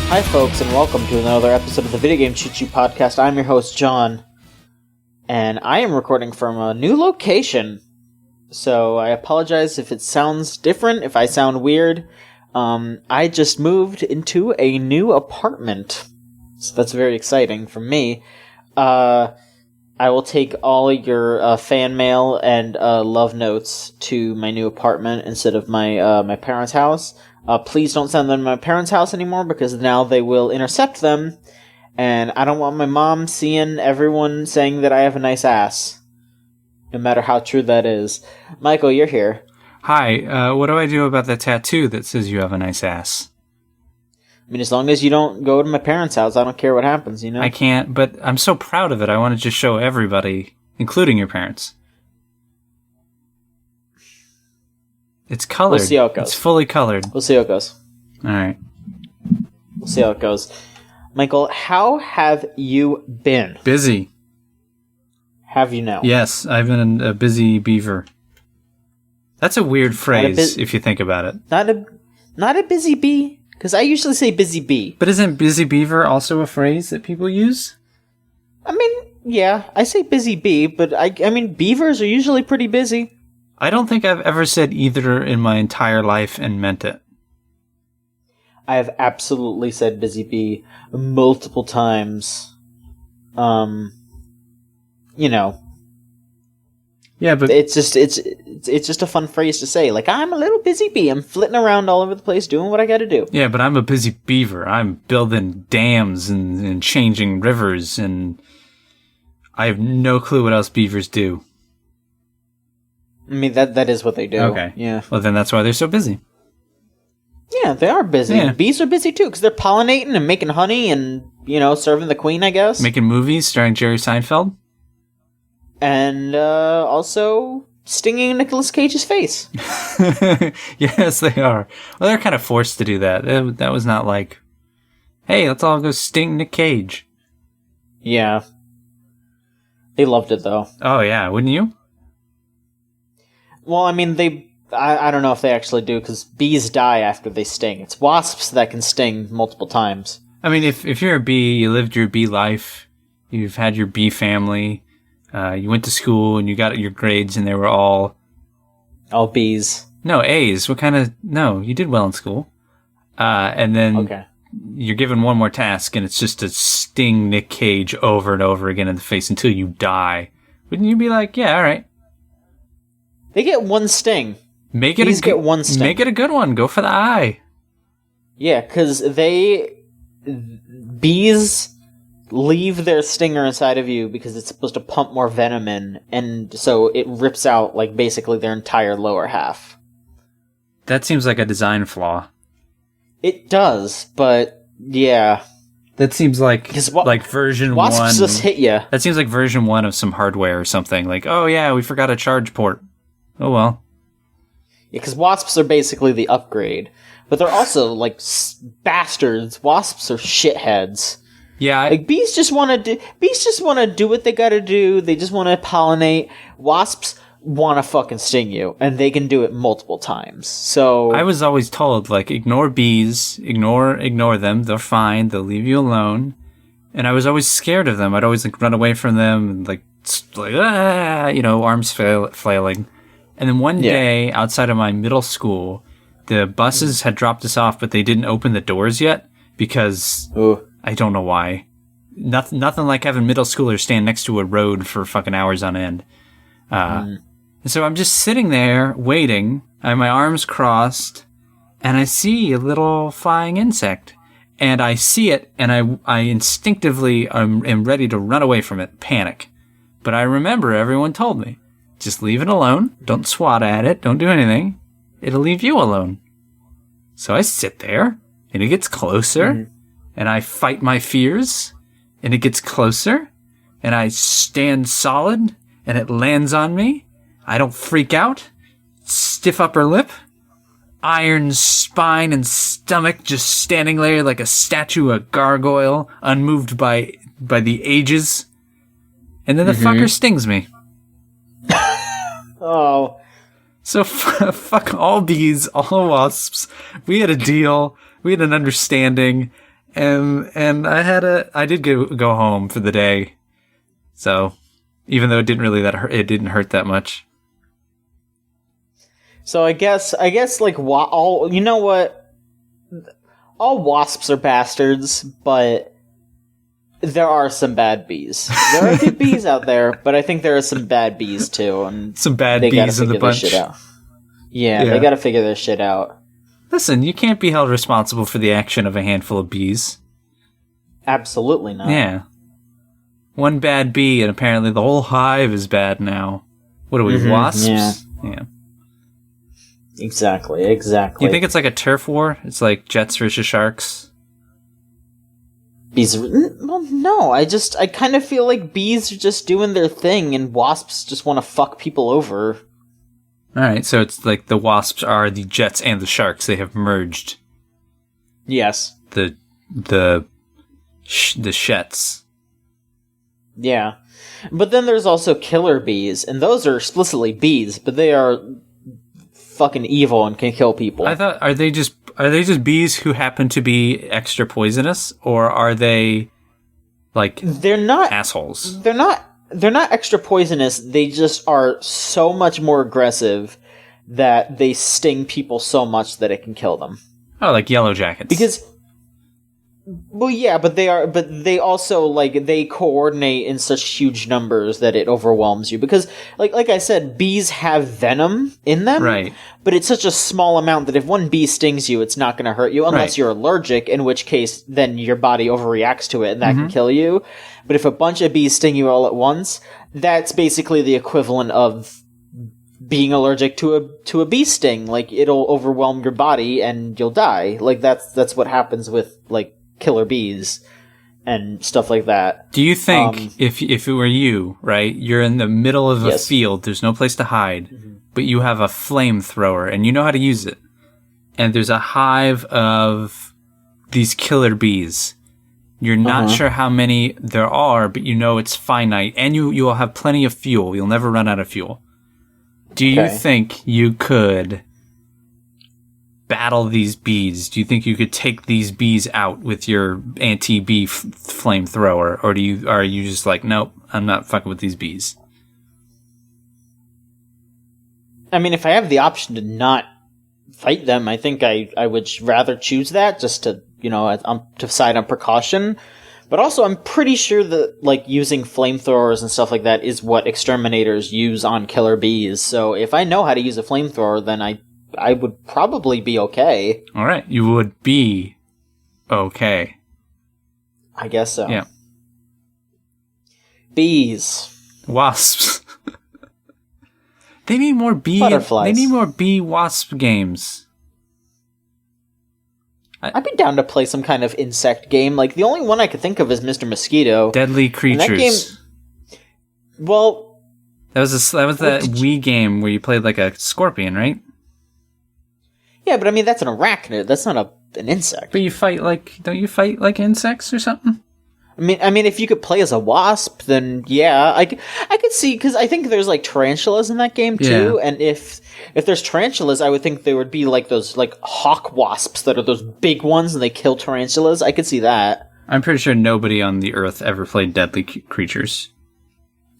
Hi folks, and welcome to another episode of the Video Game Cheat Sheet Podcast. I'm your host, John, and I am recording from a new location. So I apologize if it sounds different, if I sound weird. I just moved into a new apartment, so that's very exciting for me. I will take all your fan mail and love notes to my new apartment instead of my parents' house. Please don't send them to my parents' house anymore, because now they will intercept them, and I don't want my mom seeing everyone saying that I have a nice ass, no matter how true that is. Michael, you're here. Hi, what do I do about the tattoo that says you have a nice ass? I mean, as long as you don't go to my parents' house, I don't care what happens, you know? I can't, but I'm so proud of it. I want to just show everybody, including your parents. It's colored. We'll see how it goes. It's fully colored. We'll see how it goes. Alright. We'll see how it goes. Michael, how have you been? Busy. Have you now? Yes, I've been a busy beaver. That's a weird phrase, if you think about it. Not a busy bee? Because I usually say busy bee. But isn't busy beaver also a phrase that people use? I mean, yeah, I say busy bee, but I mean, beavers are usually pretty busy. I don't think I've ever said either in my entire life and meant it. I have absolutely said busy bee multiple times. You know. Yeah, but it's just a fun phrase to say. Like, I'm a little busy bee. I'm flitting around all over the place doing what I gotta do. Yeah, but I'm a busy beaver. I'm building dams and changing rivers, and I have no clue what else beavers do. I mean, that is what they do. Okay. Yeah. Well, then that's why they're so busy. Yeah, they are busy. Yeah. Bees are busy, too, because they're pollinating and making honey and, serving the queen, I guess. Making movies starring Jerry Seinfeld. And also stinging Nicolas Cage's face. Yes, they are. Well, they're kind of forced to do that. That was not like, hey, let's all go sting Nick Cage. Yeah. They loved it, though. Oh, yeah. Wouldn't you? Well, I mean, I don't know if they actually do, because bees die after they sting. It's wasps that can sting multiple times. I mean, if you're a bee, you lived your bee life, you've had your bee family, you went to school and you got your grades and they were all bees. No, A's. What kind of... No, you did well in school. And then you're given one more task and it's just to sting Nick Cage over and over again in the face until you die. Wouldn't you be like, yeah, all right. They get one sting. Bees get one sting. Make it a good one. Go for the eye. Yeah, because bees leave their stinger inside of you because it's supposed to pump more venom in, and so it rips out, like, basically their entire lower half. That seems like a design flaw. It does, but, yeah. That seems like version 1. Wasps just hit you. That seems like version 1 of some hardware or something. Like, oh yeah, we forgot a charge port. Oh well. Yeah, because wasps are basically the upgrade. But they're also, like, bastards. Wasps are shitheads. Yeah, like, bees just want to do what they gotta do. They just want to pollinate. Wasps want to fucking sting you, and they can do it multiple times. So I was always told, like, ignore bees, ignore them. They're fine. They'll leave you alone. And I was always scared of them. I'd always, like, run away from them and, arms flailing. And then one day, outside of my middle school, the buses had dropped us off, but they didn't open the doors yet because I don't know why. Nothing like having middle schoolers stand next to a road for fucking hours on end. And so I'm just sitting there waiting. I have my arms crossed, and I see a little flying insect. And I see it, and I instinctively am ready to run away from it, panic. But I remember everyone told me, just leave it alone. Don't swat at it. Don't do anything. It'll leave you alone. So I sit there, and it gets closer, and I fight my fears, and it gets closer, and I stand solid, and it lands on me. I don't freak out. Stiff upper lip. Iron spine and stomach just standing there like a statue, a gargoyle, unmoved by the ages. And then the fucker stings me. Oh. So fuck all bees, all wasps. We had a deal. We had an understanding. and I did go home for the day. So even though it didn't hurt that much. So I guess like all you know what, all wasps are bastards, but there are some bad bees. There are good bees out there, but I think there are some bad bees too, and some bad bees in the bunch. Yeah, they got to figure their shit out. Listen, you can't be held responsible for the action of a handful of bees. Absolutely not. Yeah. One bad bee, and apparently the whole hive is bad now. What are we, wasps? Yeah. Exactly. You think it's like a turf war? It's like Jets versus Sharks? Bees? Well, no. I kind of feel like bees are just doing their thing, and wasps just want to fuck people over. Alright, so it's like the wasps are the Jets and the Sharks. They have merged. Yes. The Shets. Yeah. But then there's also killer bees, and those are explicitly bees, but they are fucking evil and can kill people. I thought, are they just bees who happen to be extra poisonous, or are they like they're not assholes? They're not extra poisonous. They just are so much more aggressive that they sting people so much that it can kill them. Oh, like yellow jackets. Because well, yeah, but they also, like, they coordinate in such huge numbers that it overwhelms you. Because, like I said, bees have venom in them. Right. But it's such a small amount that if one bee stings you, it's not going to hurt you unless you're allergic, in which case then your body overreacts to it and that can kill you. But if a bunch of bees sting you all at once, that's basically the equivalent of being allergic to a bee sting. Like, it'll overwhelm your body and you'll die. Like, that's what happens with, like, killer bees and stuff like that. Do you think if it were you, right, you're in the middle of a field, there's no place to hide, but you have a flamethrower and you know how to use it, and there's a hive of these killer bees. You're not sure how many there are, but you know it's finite, and you will have plenty of fuel. You'll never run out of fuel. Do you think you could battle these bees? Do you think you could take these bees out with your anti-bee flamethrower, or are you just like, nope, I'm not fucking with these bees? I mean, if I have the option to not fight them, I think I would rather choose that, just to, to side on precaution. But also, I'm pretty sure that, like, using flamethrowers and stuff like that is what exterminators use on killer bees. So if I know how to use a flamethrower, then I would probably be okay. All right, you would be okay. I guess so. Yeah. Bees. Wasps. They need more bee. Butterflies. They need more bee wasp games. I'd be down to play some kind of insect game. Like, the only one I could think of is Mr. Mosquito. Deadly Creatures. And that game, well, that was that Wii game where you played like a scorpion, right? Yeah, but I mean, that's an arachnid. That's not an insect. But don't you fight like insects or something? I mean, if you could play as a wasp, then yeah, I could see, because I think there's like tarantulas in that game too, and if there's tarantulas, I would think there would be like those like hawk wasps that are those big ones and they kill tarantulas. I could see that. I'm pretty sure nobody on the Earth ever played Deadly Creatures.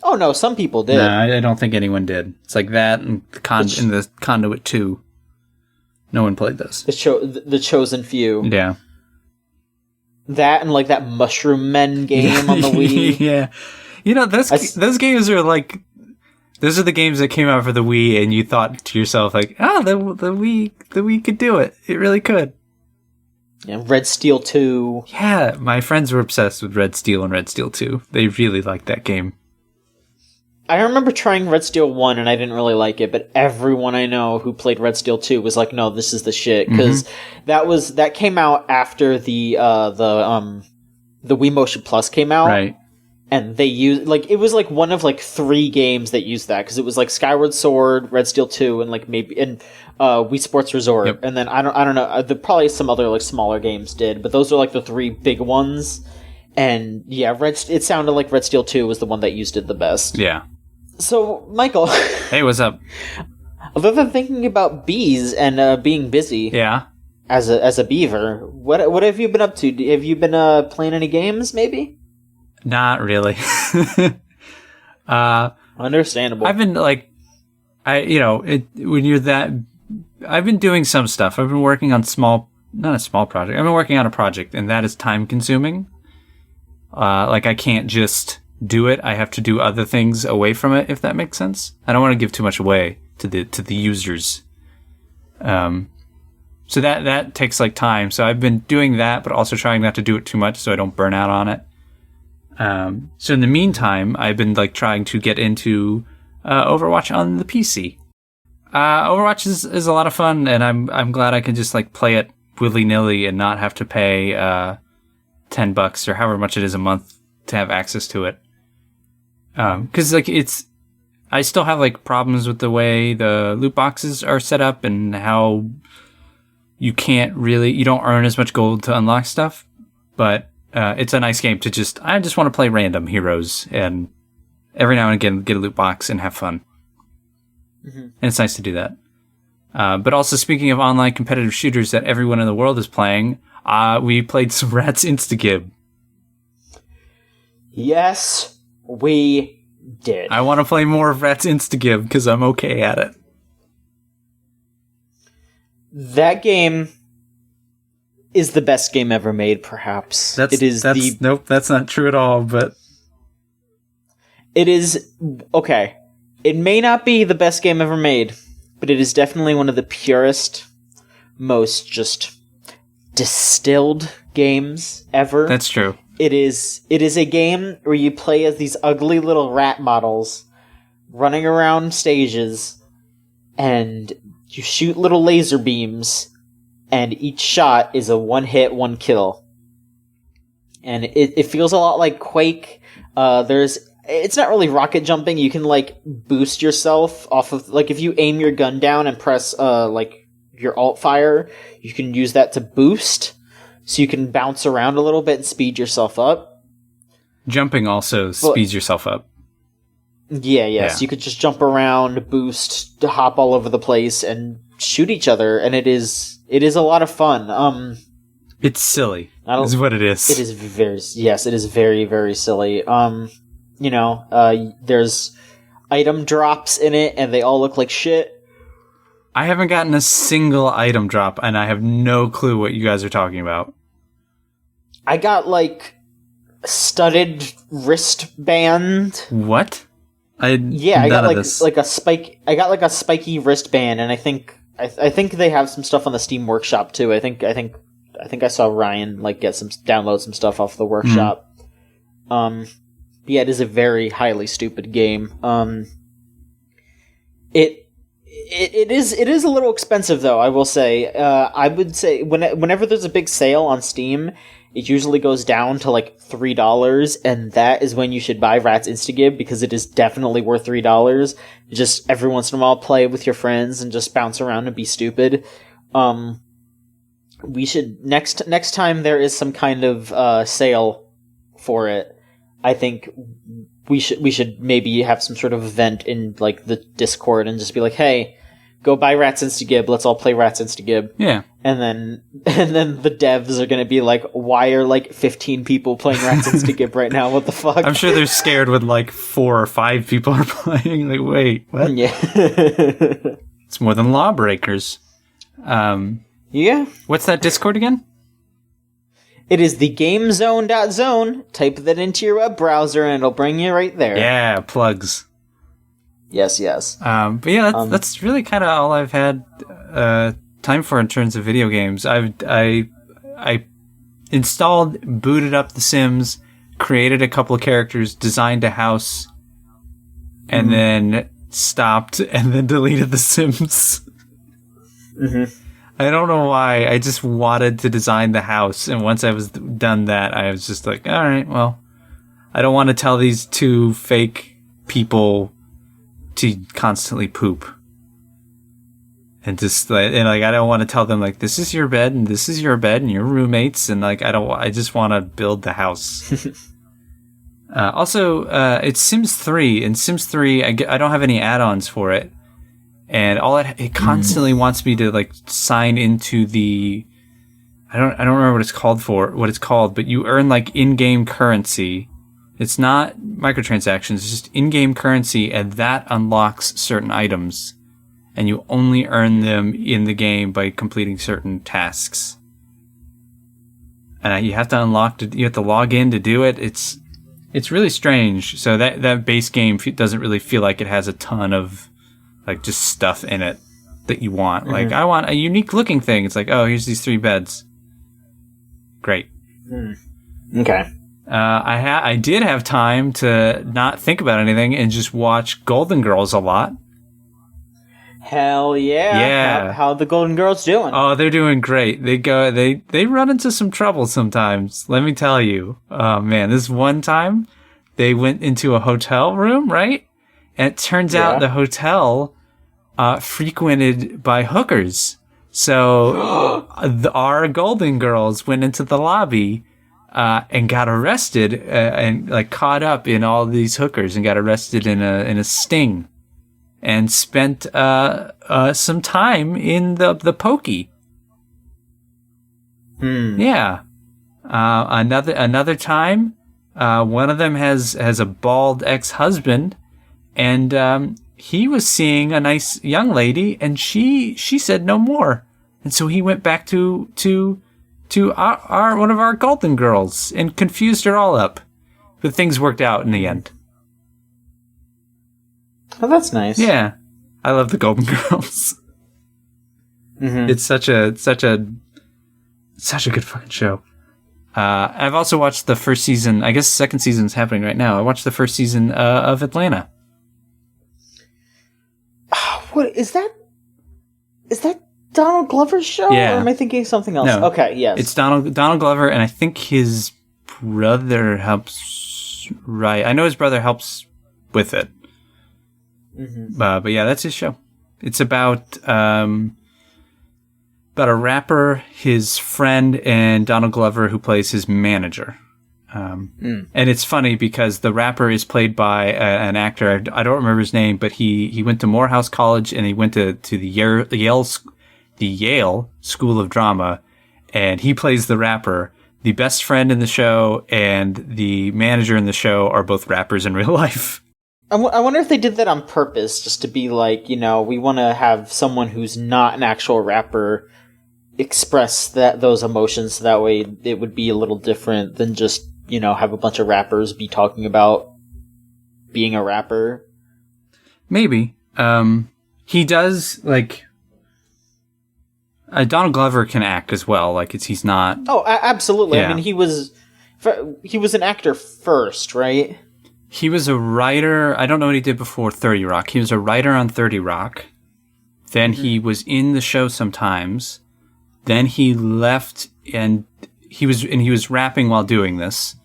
Oh no, some people did. No, I don't think anyone did. It's like that and in the Conduit 2. No one played those. The chosen few. Yeah. That and like that Mushroom Men game on the Wii. Yeah. Those games are like, those are the games that came out for the Wii, and you thought to yourself like, the Wii could do it. It really could. Yeah, Red Steel 2. Yeah, my friends were obsessed with Red Steel and Red Steel 2. They really liked that game. I remember trying Red Steel 1 and I didn't really like it, but everyone I know who played Red Steel 2 was like, no, this is the shit, because that came out after the Wii Motion Plus came out. Right. And they used, like, it was like one of like 3 games that used that, because it was like Skyward Sword, Red Steel 2, and like Wii Sports Resort. Yep. And then I don't know, probably some other like smaller games did, but those are like the 3 big ones. And yeah, it sounded like Red Steel 2 was the one that used it the best. Yeah. So, Michael. Hey, what's up? Other than thinking about bees and being busy. Yeah. as a beaver. What have you been up to? Have you been playing any games? Maybe. Not really. Understandable. I've been like, when you're that, I've been doing some stuff. I've been working on not a small project. I've been working on a project, and that is time consuming. Like I can't just do it. I have to do other things away from it, if that makes sense. I don't want to give too much away to the users. So that takes like time. So I've been doing that, but also trying not to do it too much so I don't burn out on it. So in the meantime, I've been like trying to get into Overwatch on the PC. Overwatch is a lot of fun, and I'm glad I can just like play it willy-nilly and not have to pay $10 or however much it is a month to have access to it. Because like I still have like problems with the way the loot boxes are set up and how you don't earn as much gold to unlock stuff. But it's a nice game to I just want to play random heroes and every now and again get a loot box and have fun. Mm-hmm. And it's nice to do that. But also, speaking of online competitive shooters that everyone in the world is playing, we played some Rats Instagib. Yes, we did. I want to play more of Rats Instagib because I'm okay at it. That game is the best game ever made, perhaps. Nope, that's not true at all, but... It is... Okay. It may not be the best game ever made, but it is definitely one of the purest, most just distilled games ever. That's true. It is a game where you play as these ugly little rat models running around stages, and you shoot little laser beams, and each shot is a one-hit, one-kill. And it feels a lot like Quake. It's not really rocket jumping. You can, like, boost yourself off of... Like, if you aim your gun down and press, your alt fire, you can use that to boost. So you can bounce around a little bit and speed yourself up. Jumping also speeds yourself up. Yeah. So you could just jump around, boost, hop all over the place, and shoot each other. And it is a lot of fun. It's silly, is what it is. It is it is very, very silly. There's item drops in it, and they all look like shit. I haven't gotten a single item drop, and I have no clue what you guys are talking about. I got, like, studded wristband. What? I got like a spike. I got like a spiky wristband, and I think they have some stuff on the Steam Workshop too. I think I saw Ryan like download some stuff off the workshop. Yeah, it is a very highly stupid game. It is a little expensive though, I will say. I would say whenever there's a big sale on Steam, it usually goes down to like $3, and that is when you should buy Rats Instagib, because it is definitely worth $3. Just every once in a while play with your friends and just bounce around and be stupid. We should next time there is some kind of sale for it, I think we should maybe have some sort of event in like the Discord and just be like, hey, go buy Rats Instagib, let's all play Rats Instagib. Yeah. And then the devs are going to be like, why are like 15 people playing Rats Instagib right now? What the fuck? I'm sure they're scared when like 4 or 5 people are playing. Like, wait, what? Yeah. It's more than Lawbreakers. Yeah. What's that Discord again? It is the gamezone.zone. Type that into your web browser and it'll bring you right there. Yeah, plugs. Yes. But yeah, that's really kind of all I've had time for in terms of video games. I installed, booted up The Sims, created a couple of characters, designed a house, and then stopped and then deleted The Sims. Mm-hmm. I don't know why. I just wanted to design the house, and once I was done that, I was just like, all right, well, I don't want to tell these 2 fake people to constantly poop. And just like, I don't want to tell them like, this is your bed and this is your bed and your roommates, and like I just want to build the house. Also, it's Sims 3. In Sims 3, I don't have any add-ons for it, and it constantly wants me to like sign into the I don't remember what it's called, but you earn like in-game currency. It's not microtransactions, it's just in-game currency, and that unlocks certain items. And you only earn them in the game by completing certain tasks. And you have to log in to do it. It's really strange. So that base game doesn't really feel like it has a ton of like just stuff in it that you want. Mm-hmm. Like, I want a unique looking thing. It's like, oh, here's these 3 beds. Great. Okay. I did have time to not think about anything and just watch Golden Girls a lot. Hell yeah. Yeah. How are the Golden Girls doing? Oh, they're doing great. They run into some trouble sometimes, let me tell you. Oh man, this one time they went into a hotel room, right? And it turns out the hotel frequented by hookers. So our Golden Girls went into the lobby and got arrested and like caught up in all these hookers and got arrested in a sting and spent some time in the pokey. Yeah. Another time, one of them has a bald ex-husband, and he was seeing a nice young lady, and she said no more, and so he went back to our one of our Golden Girls and confused her all up, but things worked out in the end. Oh, that's nice. Yeah, I love the Golden Girls. Mm-hmm. It's such a good fucking show. I've also watched the first season. I guess the second season's happening right now. I watched the first season of Atlanta. What is that? Is that Donald Glover's show? Yeah. Or am I thinking of something else? No. Okay, yes. It's Donald Glover, and I think his brother helps write. I know his brother helps with it. Mm-hmm. But yeah, that's his show. It's about a rapper, his friend, and Donald Glover, who plays his manager. And it's funny because the rapper is played by an actor. I don't remember his name, but he went to Morehouse College and he went to the Yale School of Drama, and he plays the rapper. The best friend in the show and the manager in the show are both rappers in real life. I wonder if they did that on purpose, just to be like, we want to have someone who's not an actual rapper express those emotions, so that way it would be a little different than just, have a bunch of rappers be talking about being a rapper. Maybe. He does, like... Donald Glover can act as well, like he's not... Oh, absolutely. Yeah. I mean, he was an actor first, right? He was a writer. I don't know what he did before 30 Rock. He was a writer on 30 Rock. Then he was in the show sometimes. Then he left, and he was rapping while doing this.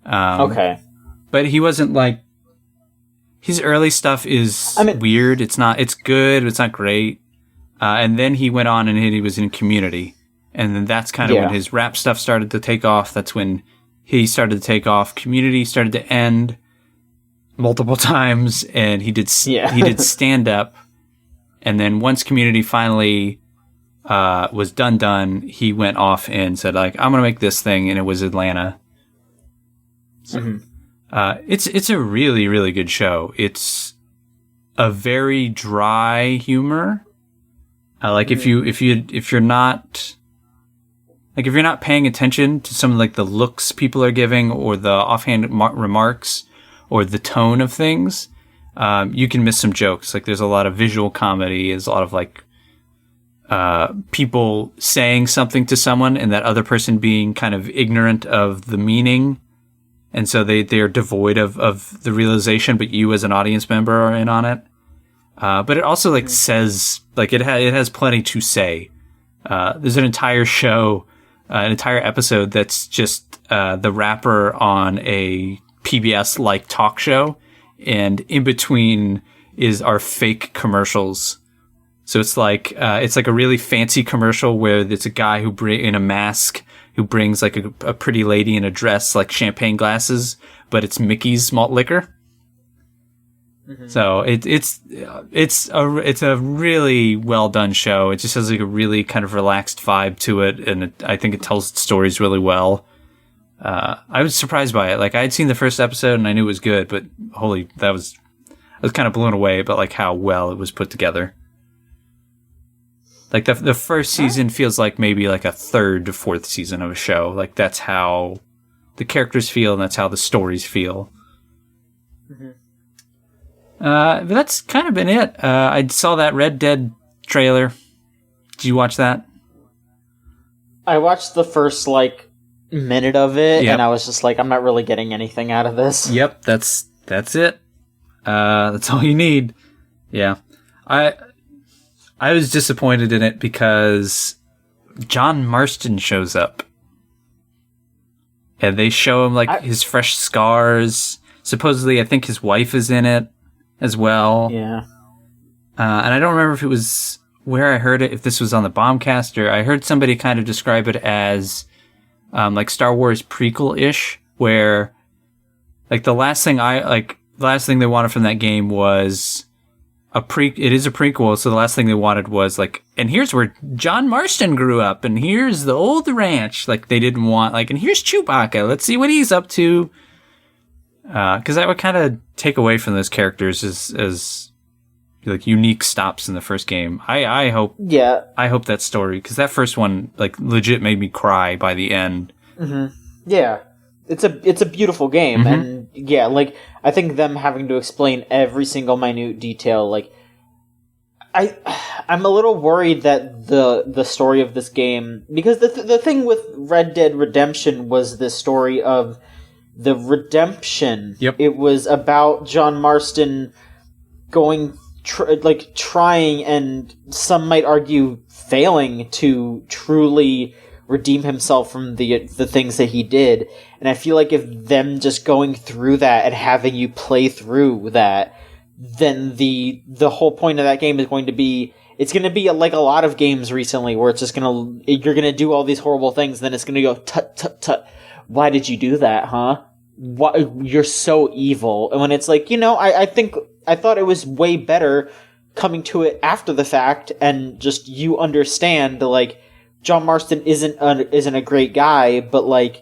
Okay. But he wasn't like... His early stuff is weird. It's good, but it's not great. And then he went on and he was in Community. And then that's kind of when his rap stuff started to take off. That's when he started to take off. Community started to end multiple times, and he did stand up, and then once Community finally was done, he went off and said, like, I'm gonna make this thing, and it was Atlanta. So, it's a really, really good show. It's a very dry humor. Like if you're not paying attention to some of like the looks people are giving or the offhand remarks or the tone of things, you can miss some jokes. Like there's a lot of visual comedy, there's a lot of like people saying something to someone and that other person being kind of ignorant of the meaning, and so they are devoid of the realization, but you as an audience member are in on it. But it also like says, like it has plenty to say. There's an entire show, an entire episode that's just the rapper on a PBS-like talk show, and in between are fake commercials. So it's like a really fancy commercial where it's a guy in a mask who brings like a pretty lady in a dress, like champagne glasses, but it's Mickey's malt liquor. So it's a really well done show. It just has like a really kind of relaxed vibe to it, and I think it tells its stories really well. I was surprised by it. Like, I had seen the first episode and I knew it was good, but I was kind of blown away by like how well it was put together. Like the first season feels like maybe like a third to fourth season of a show. Like, that's how the characters feel and that's how the stories feel. But that's kind of been it. I saw that Red Dead trailer. Did you watch that? I watched the first, minute of it, and I was just like, I'm not really getting anything out of this. Yep, that's it. That's all you need. Yeah. I was disappointed in it because John Marston shows up. And they show him, his fresh scars. Supposedly, I think his wife is in it as well. Yeah. And I don't remember if it was where I heard it, if this was on the Bombcast, or I heard somebody kind of describe it as Star Wars prequel-ish, where the last thing they wanted from that game was it is a prequel, so the last thing they wanted was and here's where John Marston grew up, and here's the old ranch. They didn't want and here's Chewbacca, let's see what he's up to. Because that would kind of take away from those characters as unique stops in the first game. I hope that story, because that first one legit made me cry by the end. Mm-hmm. Yeah, it's a beautiful game, and I think them having to explain every single minute detail, I'm a little worried that the story of this game, because the thing with Red Dead Redemption was the story of the redemption. Yep. It was about John Marston going trying, and some might argue failing, to truly redeem himself from the things that he did. And I feel like if them just going through that and having you play through that, then the whole point of that game is going to be, it's going to be like a lot of games recently where it's just you're going to do all these horrible things, then it's going to go tut tut tut. Why did you do that, huh? You're so evil. And when it's I thought it was way better coming to it after the fact, and just you understand John Marston isn't a great guy, but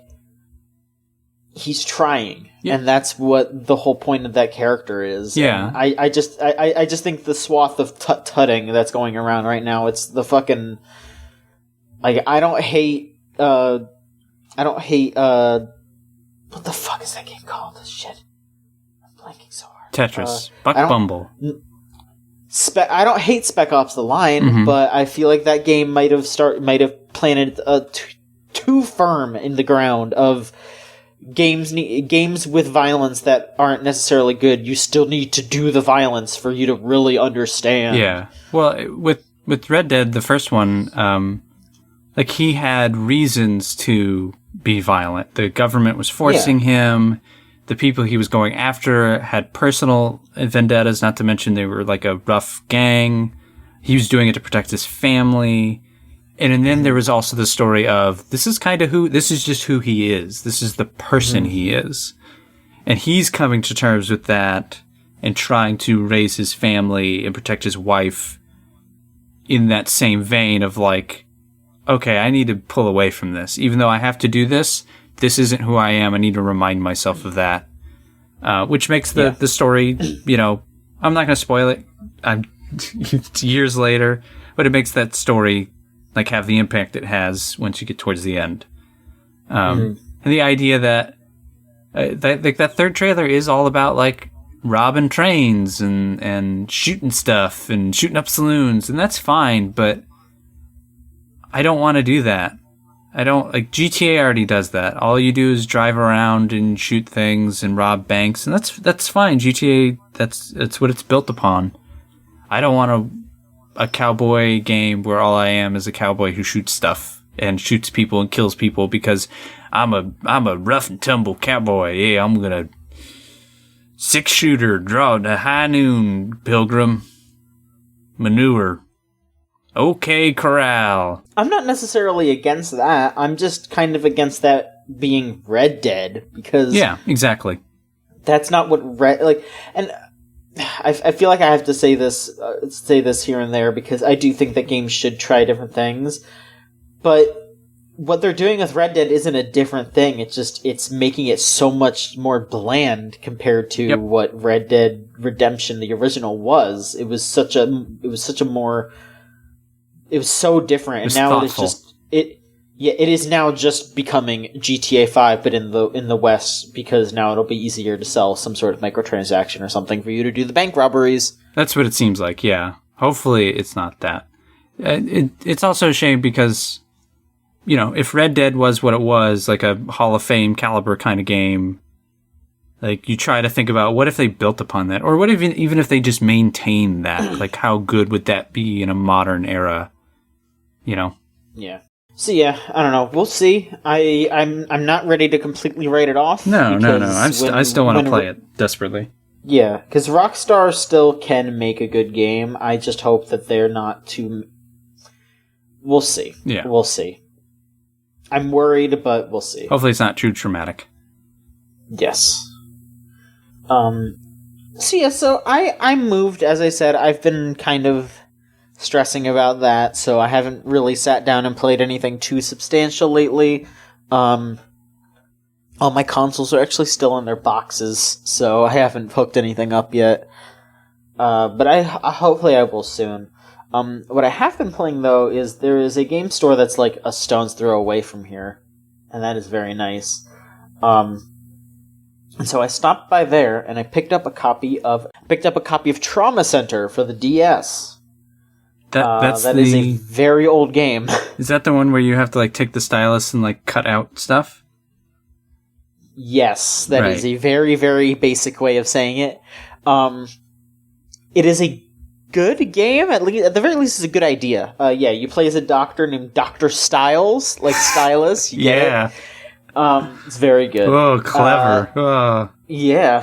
he's trying, and that's what the whole point of that character is. Yeah, and I just think the swath of tutting that's going around right now, it's the fucking I don't hate what the fuck is that game called? Shit, I'm blanking so hard. Tetris, Buck Bumble. I don't hate Spec Ops: The Line, but I feel like that game might have planted too firm in the ground of games with violence that aren't necessarily good. You still need to do the violence for you to really understand. Yeah. Well, with Red Dead, the first one, he had reasons to be violent. The government was forcing him. The people he was going after had personal vendettas, not to mention they were a rough gang. He was doing it to protect his family. And then there was also the story of, this is just who he is. This is the person he is. And he's coming to terms with that and trying to raise his family and protect his wife in that same vein of okay, I need to pull away from this. Even though I have to do this, this isn't who I am. I need to remind myself of that. Which makes the story, I'm not going to spoil it. It's years later, but it makes that story have the impact it has once you get towards the end. And the idea that that third trailer is all about robbing trains and shooting stuff and shooting up saloons, and that's fine, but I don't want to do that. I don't GTA already does that. All you do is drive around and shoot things and rob banks, and that's fine. GTA, that's what it's built upon. I don't want a cowboy game where all I am is a cowboy who shoots stuff and shoots people and kills people because I'm a rough and tumble cowboy. Yeah, I'm gonna 6-shooter, draw the high noon, pilgrim, manure. Okay, corral. I'm not necessarily against that. I'm just kind of against that being Red Dead, because yeah, exactly. That's not what and I feel like I have to say this here and there because I do think that games should try different things, but what they're doing with Red Dead isn't a different thing. It's making it so much more bland compared to what Red Dead Redemption, the original, was. It was so different, and now thoughtful. It is now just becoming GTA 5, but in the West, because now it'll be easier to sell some sort of microtransaction or something for you to do the bank robberies. That's what it seems like. Yeah, hopefully it's not that. It's also a shame because, if Red Dead was what it was, like a Hall of Fame caliber kind of game, like you try to think about what if they built upon that, or what if even if they just maintained that, like how good would that be in a modern era? Yeah. So yeah, I don't know. We'll see. I'm not ready to completely write it off. No. I still want to play it desperately. Yeah, because Rockstar still can make a good game. I just hope that they're not too. We'll see. Yeah, we'll see. I'm worried, but we'll see. Hopefully it's not too traumatic. Yes. So I moved, as I said. I've been kind of stressing about that, so I haven't really sat down and played anything too substantial lately. All my consoles are actually still in their boxes, so I haven't hooked anything up yet. But I hopefully I will soon. What I have been playing, though, is there is a game store that's like a stone's throw away from here, and that is very nice. And so I stopped by there, and I picked up a copy of Trauma Center for the DS. That is a very old game. Is that the one where you have to take the stylus and cut out stuff? Yes, that is a very, very basic way of saying it. It is a good game, at the very least, it's a good idea. You play as a doctor named Dr. Styles, like Stylus. You get it? It's very good. Oh, clever. Yeah.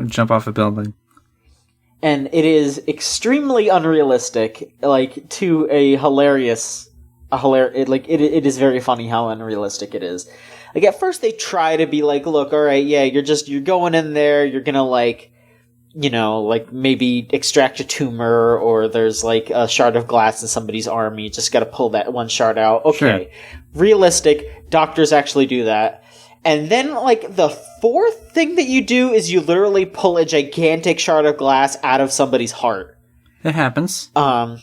Jump off a building. And it is extremely unrealistic, to a hilarious. It is very funny how unrealistic it is. At first they try to be look, all right, yeah, you're going in there, you're gonna maybe extract a tumor, or there's a shard of glass in somebody's arm, you just gotta pull that one shard out. Okay. Sure. Realistic, doctors actually do that. And then, the fourth thing that you do is you literally pull a gigantic shard of glass out of somebody's heart. It happens. I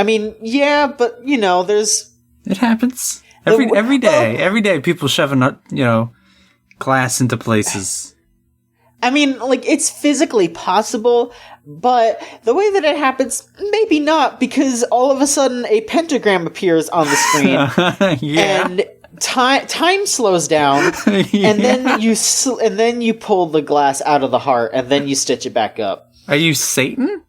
mean, yeah, but, there's... It happens. Every day, people shoving, glass into places. I mean, it's physically possible, but the way that it happens, maybe not, because all of a sudden a pentagram appears on the screen, and time slows down, and then you pull the glass out of the heart, and then you stitch it back up. Are you Satan?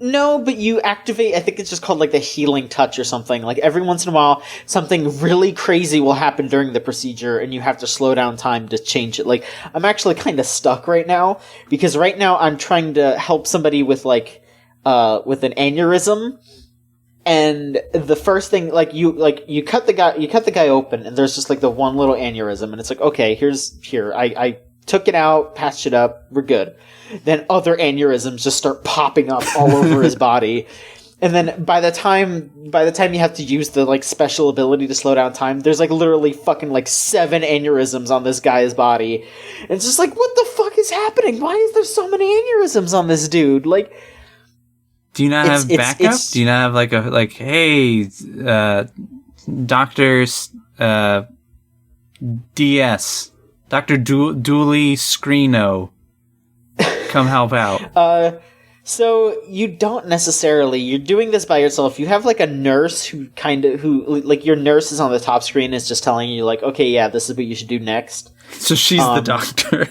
No, but you activate, I think it's just called the healing touch or something. Every once in a while, something really crazy will happen during the procedure, and you have to slow down time to change it. I'm actually kind of stuck right now, because right now I'm trying to help somebody with with an aneurysm, and the first thing, you cut the guy open, and there's just the one little aneurysm, and it's okay, here, I took it out, patched it up, we're good. Then other aneurysms just start popping up all over his body. And then by the time you have to use the special ability to slow down time, there's literally fucking 7 aneurysms on this guy's body. And it's just what the fuck is happening? Why is there so many aneurysms on this dude? Do you not have backup? Do you not have hey, doctors, DS, Dr. Dooley Screeno, come help out. So you don't necessarily. You're doing this by yourself. You have a nurse who your nurse is on the top screen, is just telling you okay, yeah, this is what you should do next. So she's the doctor.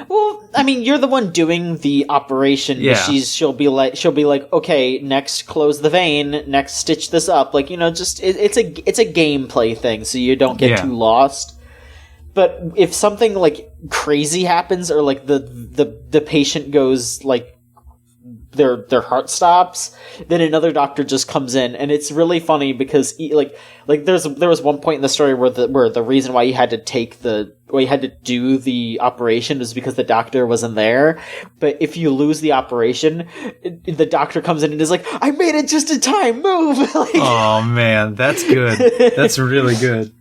Well, I mean, you're the one doing the operation. Yeah. She'll be like, okay, next close the vein, next stitch this up. Just it's a gameplay thing, so you don't get too lost. But if something crazy happens, or the patient goes their heart stops, then another doctor just comes in, and it's really funny because there was one point in the story where the reason why he had to do the operation was because the doctor wasn't there. But if you lose the operation, the doctor comes in and is like, "I made it just in time, move!" Oh man, that's good. That's really good.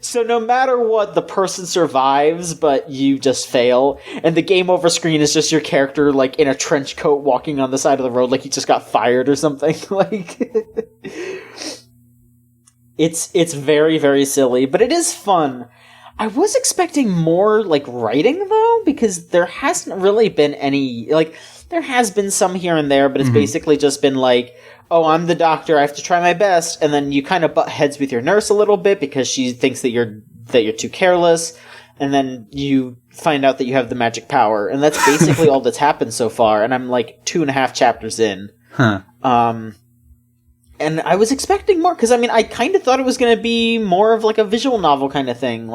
So no matter what, the person survives, but you just fail. And the game over screen is just your character, like, in a trench coat walking on the side of the road like he just got fired or something. It's very, very silly, but it is fun. I was expecting more, writing, though, because there hasn't really been any, there has been some here and there, but it's basically just been oh, I'm the doctor, I have to try my best, and then you kind of butt heads with your nurse a little bit because she thinks that you're too careless, and then you find out that you have the magic power, and that's basically all that's happened so far, and I'm 2.5 chapters in. Huh. And I was expecting more, because, I kind of thought it was going to be more of, a visual novel kind of thing,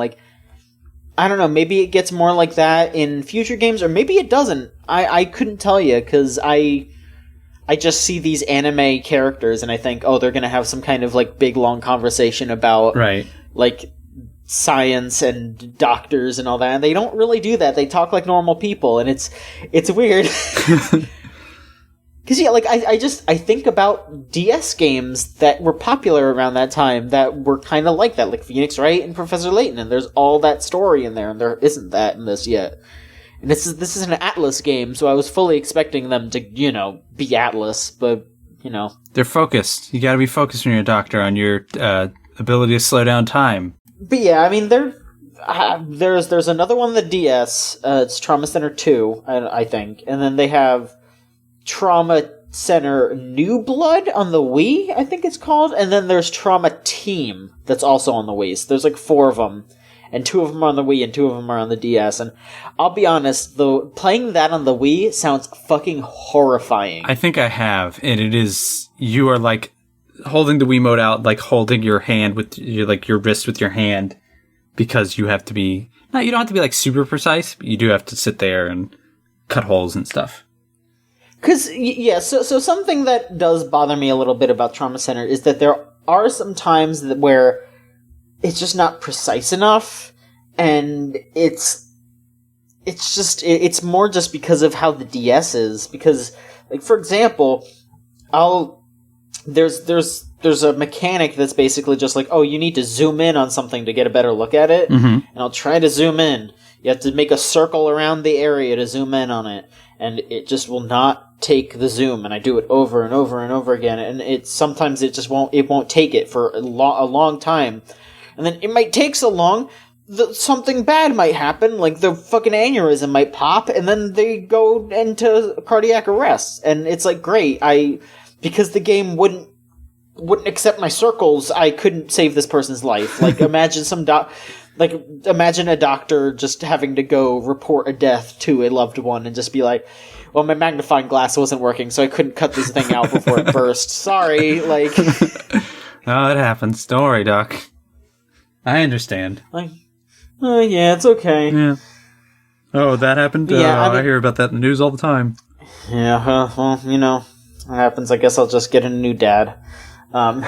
I don't know, maybe it gets more like that in future games, or maybe it doesn't. I couldn't tell you, because I just see these anime characters and I think, oh, they're going to have some kind of big long conversation about science and doctors and all that. And they don't really do that. They talk like normal people, and it's weird. Because I think about DS games that were popular around that time that were kind of like that, like Phoenix Wright and Professor Layton, and there's all that story in there, and there isn't that in this yet. And this is an Atlas game, so I was fully expecting them to, be Atlas, but, They're focused. You gotta be focused when you're a doctor on your ability to slow down time. But yeah, there's another one on the DS, it's Trauma Center 2, I think, and then they have Trauma Center New Blood on the Wii, I think it's called, and then there's Trauma Team that's also on the Wii, so there's 4 of them. And 2 of them are on the Wii, and 2 of them are on the DS. And I'll be honest, though, playing that on the Wii sounds fucking horrifying. I think I have, and it is, you are holding the Wiimote out, holding your hand with your wrist with your hand, because you have to be, you don't have to be super precise, but you do have to sit there and cut holes and stuff. Because, yeah, so something that does bother me a little bit about Trauma Center is that there are some times where it's just not precise enough, and it's more just because of how the DS is. Because, for example, there's a mechanic that's basically just oh, you need to zoom in on something to get a better look at it, and I'll try to zoom in. You have to make a circle around the area to zoom in on it, and it just will not take the zoom, and I do it over and over and over again, and sometimes it just won't take it for a long time. And then it might take so long that something bad might happen, like the fucking aneurysm might pop, and then they go into cardiac arrest. And it's great, because the game wouldn't accept my circles, I couldn't save this person's life. Imagine imagine a doctor just having to go report a death to a loved one and just be well, my magnifying glass wasn't working, so I couldn't cut this thing out before it burst. Sorry, Oh, it happens. Don't worry, Doc. I understand. Yeah, it's okay. Yeah. Oh, that happened? Yeah, I hear about that in the news all the time. Yeah, well, what happens. I guess I'll just get a new dad. But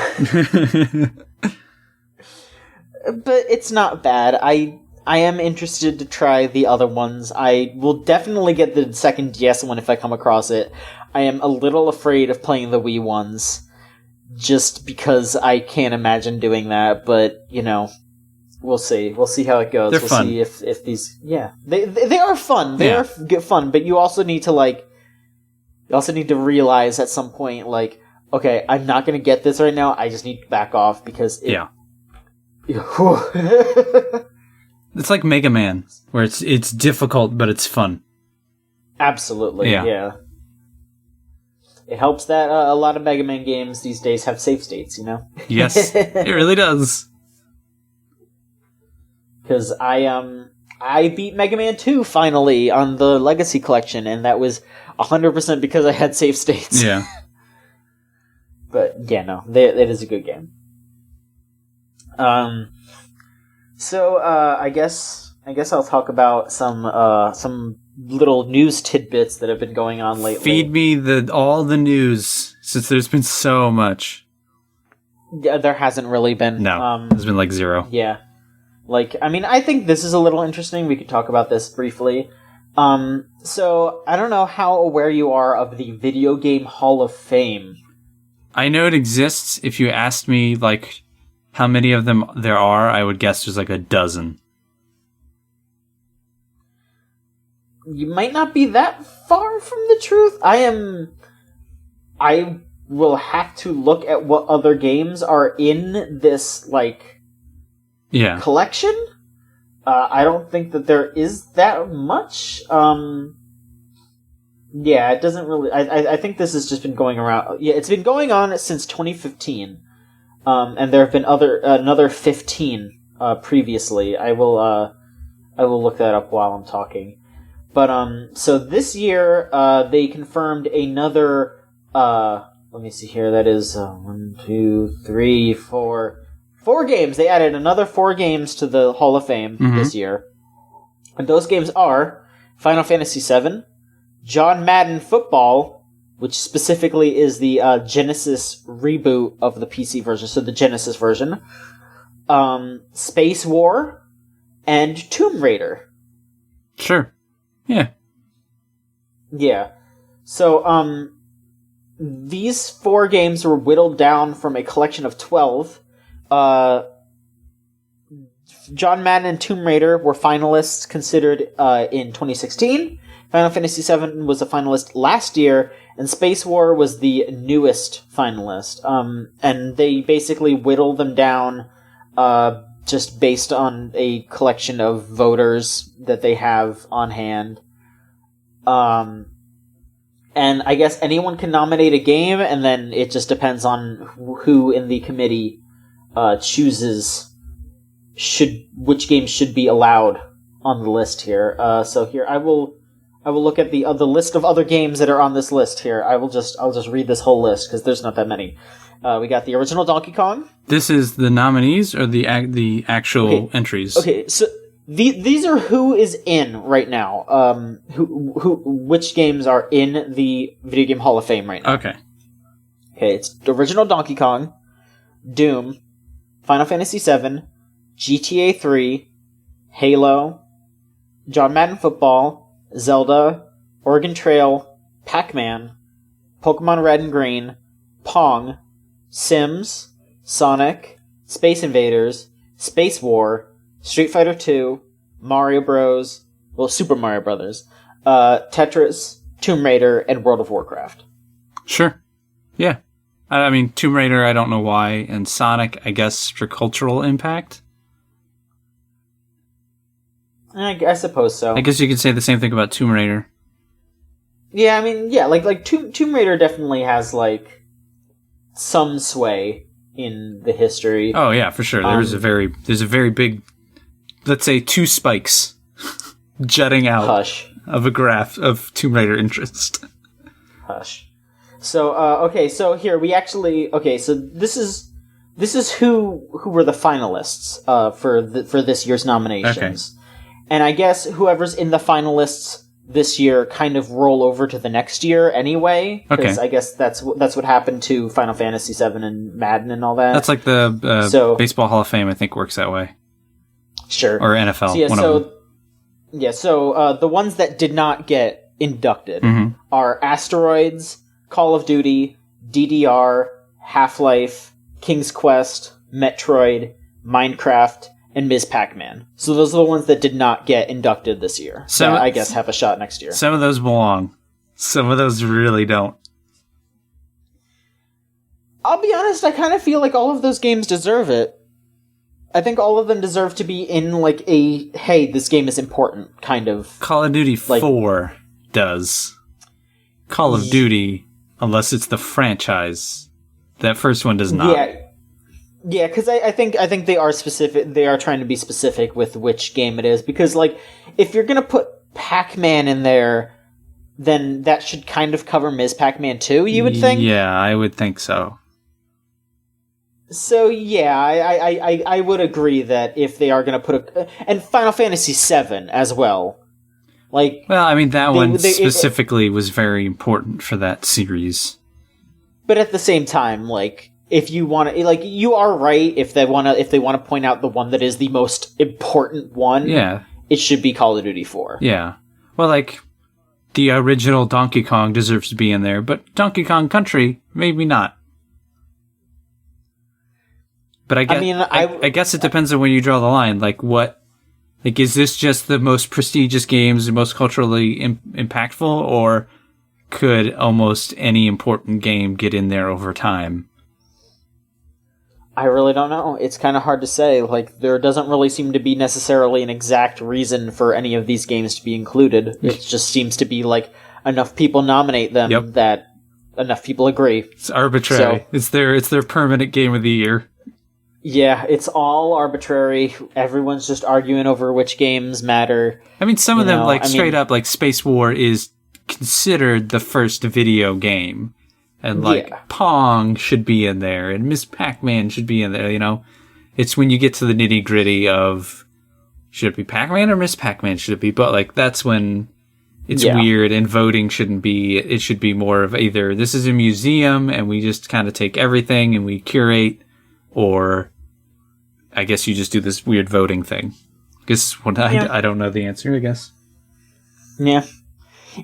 it's not bad. I am interested to try the other ones. I will definitely get the second DS one if I come across it. I am a little afraid of playing the Wii ones, just because I can't imagine doing that, but, we'll see. We'll see how it goes. They're we'll fun. See if these... Yeah. They are fun. They are fun, but you also need to, you also need to realize at some point, okay, I'm not going to get this right now, I just need to back off, because Yeah. It's like Mega Man, where it's difficult, but it's fun. Absolutely, yeah. It helps that a lot of Mega Man games these days have save states, Yes, it really does. Because I beat Mega Man 2 finally on the Legacy Collection, and that was 100% because I had save states. Yeah. But yeah, no, it is a good game. So I guess I'll talk about some little news tidbits that have been going on lately. Feed me all the news, since there's been so much. Yeah, there hasn't really been. No, there's been like zero. Yeah. Like, I mean, I think this is a little interesting. We could talk about this briefly. So, I don't know how aware you are of the Video Game Hall of Fame. I know it exists. If you asked me, like, how many of them there are, I would guess there's like a dozen. You might not be that far from the truth. I will have to look at what other games are in this, like, collection. I don't think that there is that much. Yeah, it doesn't really... I think this has just been going around... Yeah, it's been going on since 2015. And there have been another 15 previously. I will look that up while I'm talking. But, so this year, they confirmed another... let me see here. That is 1, 2, 3, 4... 4 games. They added another 4 games to the Hall of Fame this year. And those games are Final Fantasy VII, John Madden Football, which specifically is the Genesis reboot of the PC version, so the Genesis version, Space War, and Tomb Raider. Sure. Yeah. Yeah. So, these 4 games were whittled down from a collection of 12. John Madden and Tomb Raider were finalists considered in 2016. Final Fantasy VII was a finalist last year, and Space War was the newest finalist. And they basically whittle them down just based on a collection of voters that they have on hand. And I guess anyone can nominate a game, and then it just depends on who in the committee chooses which games should be allowed on the list here. So here I will look at the list of other games that are on this list here. I'll just read this whole list because there's not that many. We got the original Donkey Kong. This is the nominees or the actual entries. Okay, so these are who is in right now. Which games are in the Video Game Hall of Fame right now? Okay, it's the original Donkey Kong, Doom, Final Fantasy VII, GTA 3, Halo, John Madden Football, Zelda, Oregon Trail, Pac-Man, Pokemon Red and Green, Pong, Sims, Sonic, Space Invaders, Space War, Street Fighter 2, Mario Bros. Well, Super Mario Brothers, Tetris, Tomb Raider, and World of Warcraft. Sure. Yeah. I mean, Tomb Raider, I don't know why, and Sonic, I guess, for cultural impact? I suppose so. I guess you could say the same thing about Tomb Raider. Yeah, I mean, yeah, like Tomb Raider definitely has, like, some sway in the history. Oh, yeah, for sure. There's a very big, let's say, 2 spikes jutting out of a graph of Tomb Raider interest. Hush. So, okay, so here, so this is who were the finalists, for this year's nominations. Okay. And I guess whoever's in the finalists this year kind of roll over to the next year anyway. Because I guess that's what happened to Final Fantasy VII and Madden and all that. That's like the Baseball Hall of Fame, I think, works that way. Sure. Or NFL, so the ones that did not get inducted are Asteroids, Call of Duty, DDR, Half-Life, King's Quest, Metroid, Minecraft, and Ms. Pac-Man. So those are the ones that did not get inducted this year. So I guess have a shot next year. Some of those belong. Some of those really don't. I'll be honest, I kind of feel like all of those games deserve it. I think all of them deserve to be in, like, a, hey, this game is important kind of... Call of Duty 4 does. Call of Duty, unless it's the franchise. That first one does not. Yeah, because I think they are specific. They are trying to be specific with which game it is. Because, like, if you're gonna put Pac-Man in there, then that should kind of cover Ms. Pac-Man too, you would think? Yeah, I would think so. So, yeah, I would agree that if they are gonna put and Final Fantasy VII as well. Like, well, I mean, that one specifically was very important for that series. But at the same time, like, if you want to, like, you are right. If they want to point out the one that is the most important one, yeah, it should be Call of Duty 4. Yeah. Well, like, the original Donkey Kong deserves to be in there, but Donkey Kong Country, maybe not. But I guess it depends on where you draw the line. Like, like, is this just the most prestigious games, the most culturally impactful, or could almost any important game get in there over time? I really don't know. It's kind of hard to say. Like, there doesn't really seem to be necessarily an exact reason for any of these games to be included. It just seems to be, like, enough people nominate them that enough people agree. It's arbitrary. So, it's their permanent game of the year. Yeah, it's all arbitrary. Everyone's just arguing over which games matter. I mean, some of them, like, straight up, like, Space War is considered the first video game. And, like, Pong should be in there, and Miss Pac-Man should be in there, you know? It's when you get to the nitty-gritty of, should it be Pac-Man or Miss Pac-Man should it be? But, like, that's when it's weird, and voting shouldn't be, it should be more of either, this is a museum, and we just kind of take everything, and we curate, or, I guess you just do this weird voting thing. I don't know the answer, I guess. Yeah.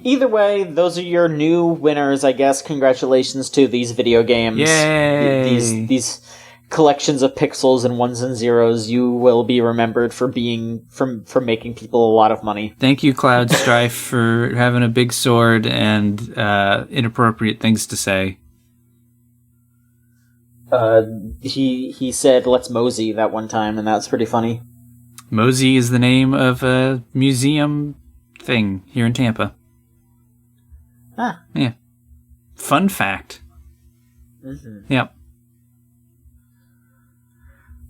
Either way, those are your new winners, I guess. Congratulations to these video games. Yay! These collections of pixels and ones and zeros. You will be remembered for making people a lot of money. Thank you, Cloud Strife, for having a big sword and inappropriate things to say. He said, "Let's mosey" that one time, and that's pretty funny. Mosey is the name of a museum thing here in Tampa. Ah. Yeah. Fun fact. Mm-hmm. Yep.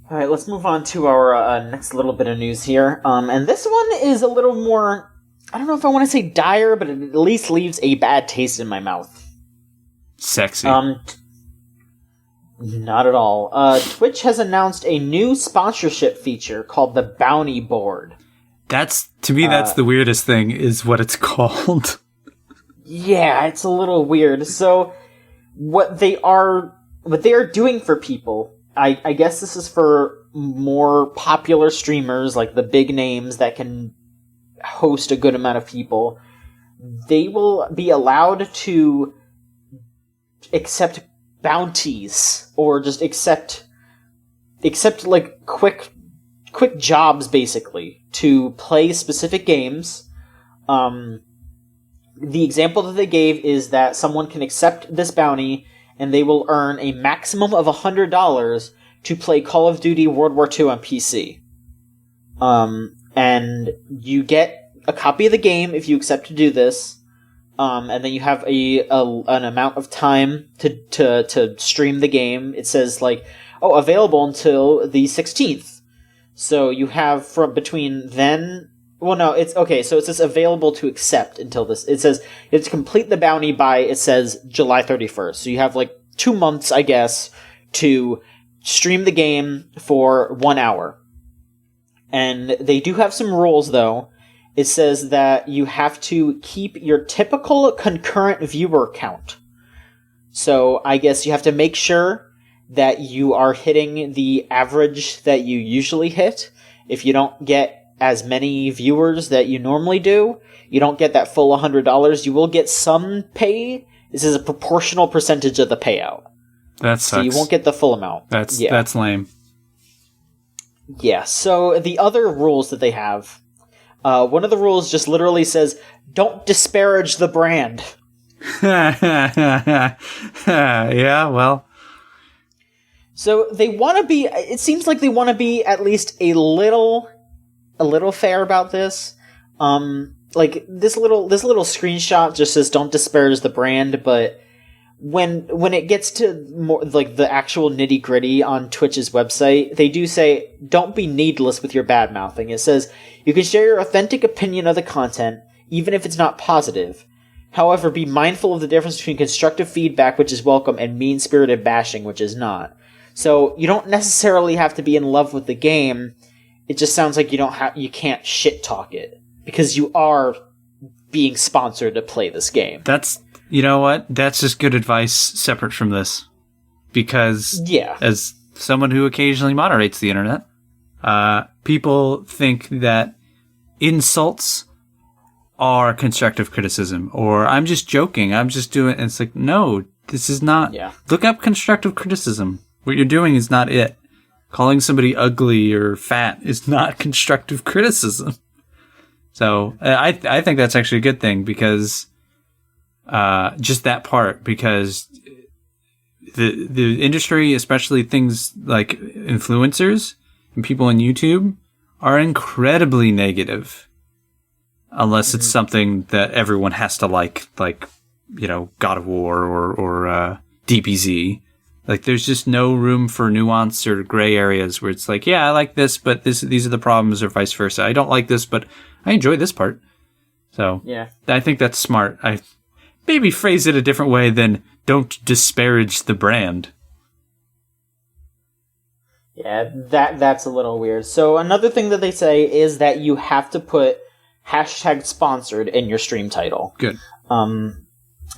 All right, let's move on to our next little bit of news here. And this one is a little more, I don't know if I want to say dire, but it at least leaves a bad taste in my mouth. Sexy. Not at all. Twitch has announced a new sponsorship feature called the Bounty Board. That's the weirdest thing, is what it's called. Yeah, it's a little weird. So, what they are doing for people, I guess this is for more popular streamers, like the big names that can host a good amount of people. They will be allowed to accept bounties, or just accept like quick jobs, basically, to play specific games. The example that they gave is that someone can accept this bounty, and they will earn a maximum of $100 to play Call of Duty World War II on PC. And you get a copy of the game if you accept to do this, and then you have an amount of time to stream the game. It says, like, available until the 16th. So you have from between then... Well, no, it's... Okay, so it says available to accept until this... It says you have to complete the bounty by, it says, July 31st. So you have, like, 2 months, I guess, to stream the game for 1 hour. And they do have some rules, though. It says that you have to keep your typical concurrent viewer count. So I guess you have to make sure that you are hitting the average that you usually hit. If you don't get as many viewers that you normally do, you don't get that full $100. You will get some pay. This is a proportional percentage of the payout. That sucks. So you won't get the full amount. That's lame. Yeah, so the other rules that they have, one of the rules just literally says, don't disparage the brand. Yeah, well. So they want to be, it seems like they want to be at least a little fair about this. Like this little screenshot just says don't disparage the brand, but when it gets to more like the actual nitty-gritty on Twitch's website, they do say don't be needless with your bad mouthing. It says you can share your authentic opinion of the content even if it's not positive. However, be mindful of the difference between constructive feedback, which is welcome, and mean-spirited bashing, which is not. So you don't necessarily have to be in love with the game. It just sounds like you can't shit talk it, because you are being sponsored to play this game. That's, you know what? That's just good advice separate from this. Because as someone who occasionally moderates the internet, people think that insults are constructive criticism, or I'm just joking, I'm just doing, and it's like, no, this is not. Look up constructive criticism. What you're doing is not it. Calling somebody ugly or fat is not constructive criticism. So I think that's actually a good thing, because just that part, because the industry, especially things like influencers and people on YouTube, are incredibly negative. Unless it's something that everyone has to like, you know, God of War or DBZ. Like, there's just no room for nuance or gray areas where it's like, yeah, I like this, but these are the problems, or vice versa. I don't like this, but I enjoy this part. So, I think that's smart. I maybe phrase it a different way than don't disparage the brand. Yeah, that's a little weird. So another thing that they say is that you have to put #sponsored in your stream title. Good.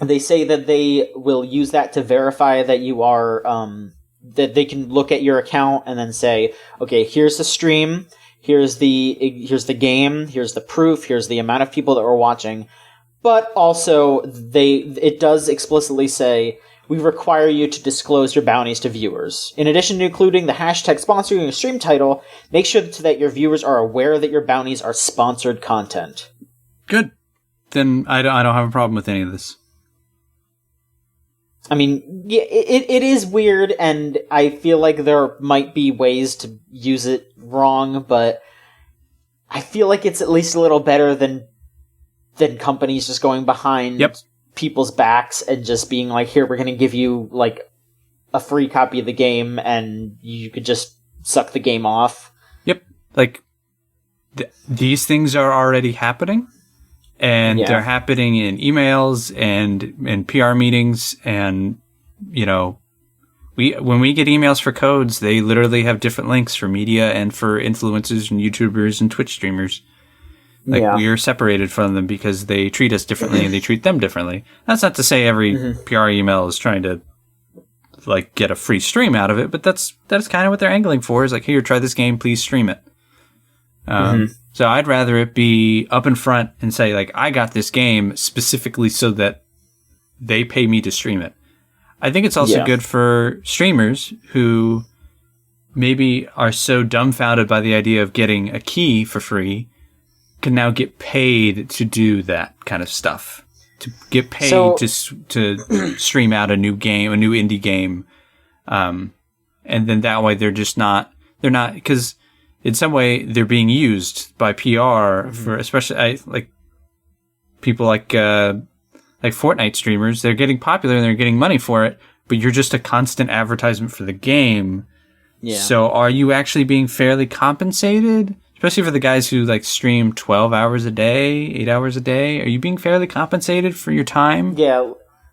They say that they will use that to verify that you are, that they can look at your account and then say, okay, here's the stream, here's the game, here's the proof, here's the amount of people that were watching. But also, it does explicitly say, we require you to disclose your bounties to viewers. In addition to including the #sponsor in your stream title, make sure that your viewers are aware that your bounties are sponsored content. Good. Then I don't have a problem with any of this. I mean, yeah, it is weird, and I feel like there might be ways to use it wrong, but I feel like it's at least a little better than companies just going behind people's backs and just being like, here, we're going to give you like a free copy of the game and you could just suck the game off. Yep. Like, these things are already happening, and they're happening in emails and PR meetings, and, you know, when we get emails for codes, they literally have different links for media and for influencers and YouTubers and Twitch streamers. Like, we are separated from them because they treat us differently and they treat them differently. That's not to say every PR email is trying to, like, get a free stream out of it, but that's kind of what they're angling for, is like, here, try this game, please stream it. So I'd rather it be up in front and say, like, I got this game specifically so that they pay me to stream it. I think it's also good for streamers who maybe are so dumbfounded by the idea of getting a key for free, can now get paid to do that kind of stuff. To get paid to stream out a new game, a new indie game. And then that way they're not, because in some way they're being used by PR for, especially like people like Fortnite streamers. They're getting popular and they're getting money for it, but you're just a constant advertisement for the game. Yeah. So are you actually being fairly compensated? Especially for the guys who like stream 12 hours a day, 8 hours a day. Are you being fairly compensated for your time? Yeah.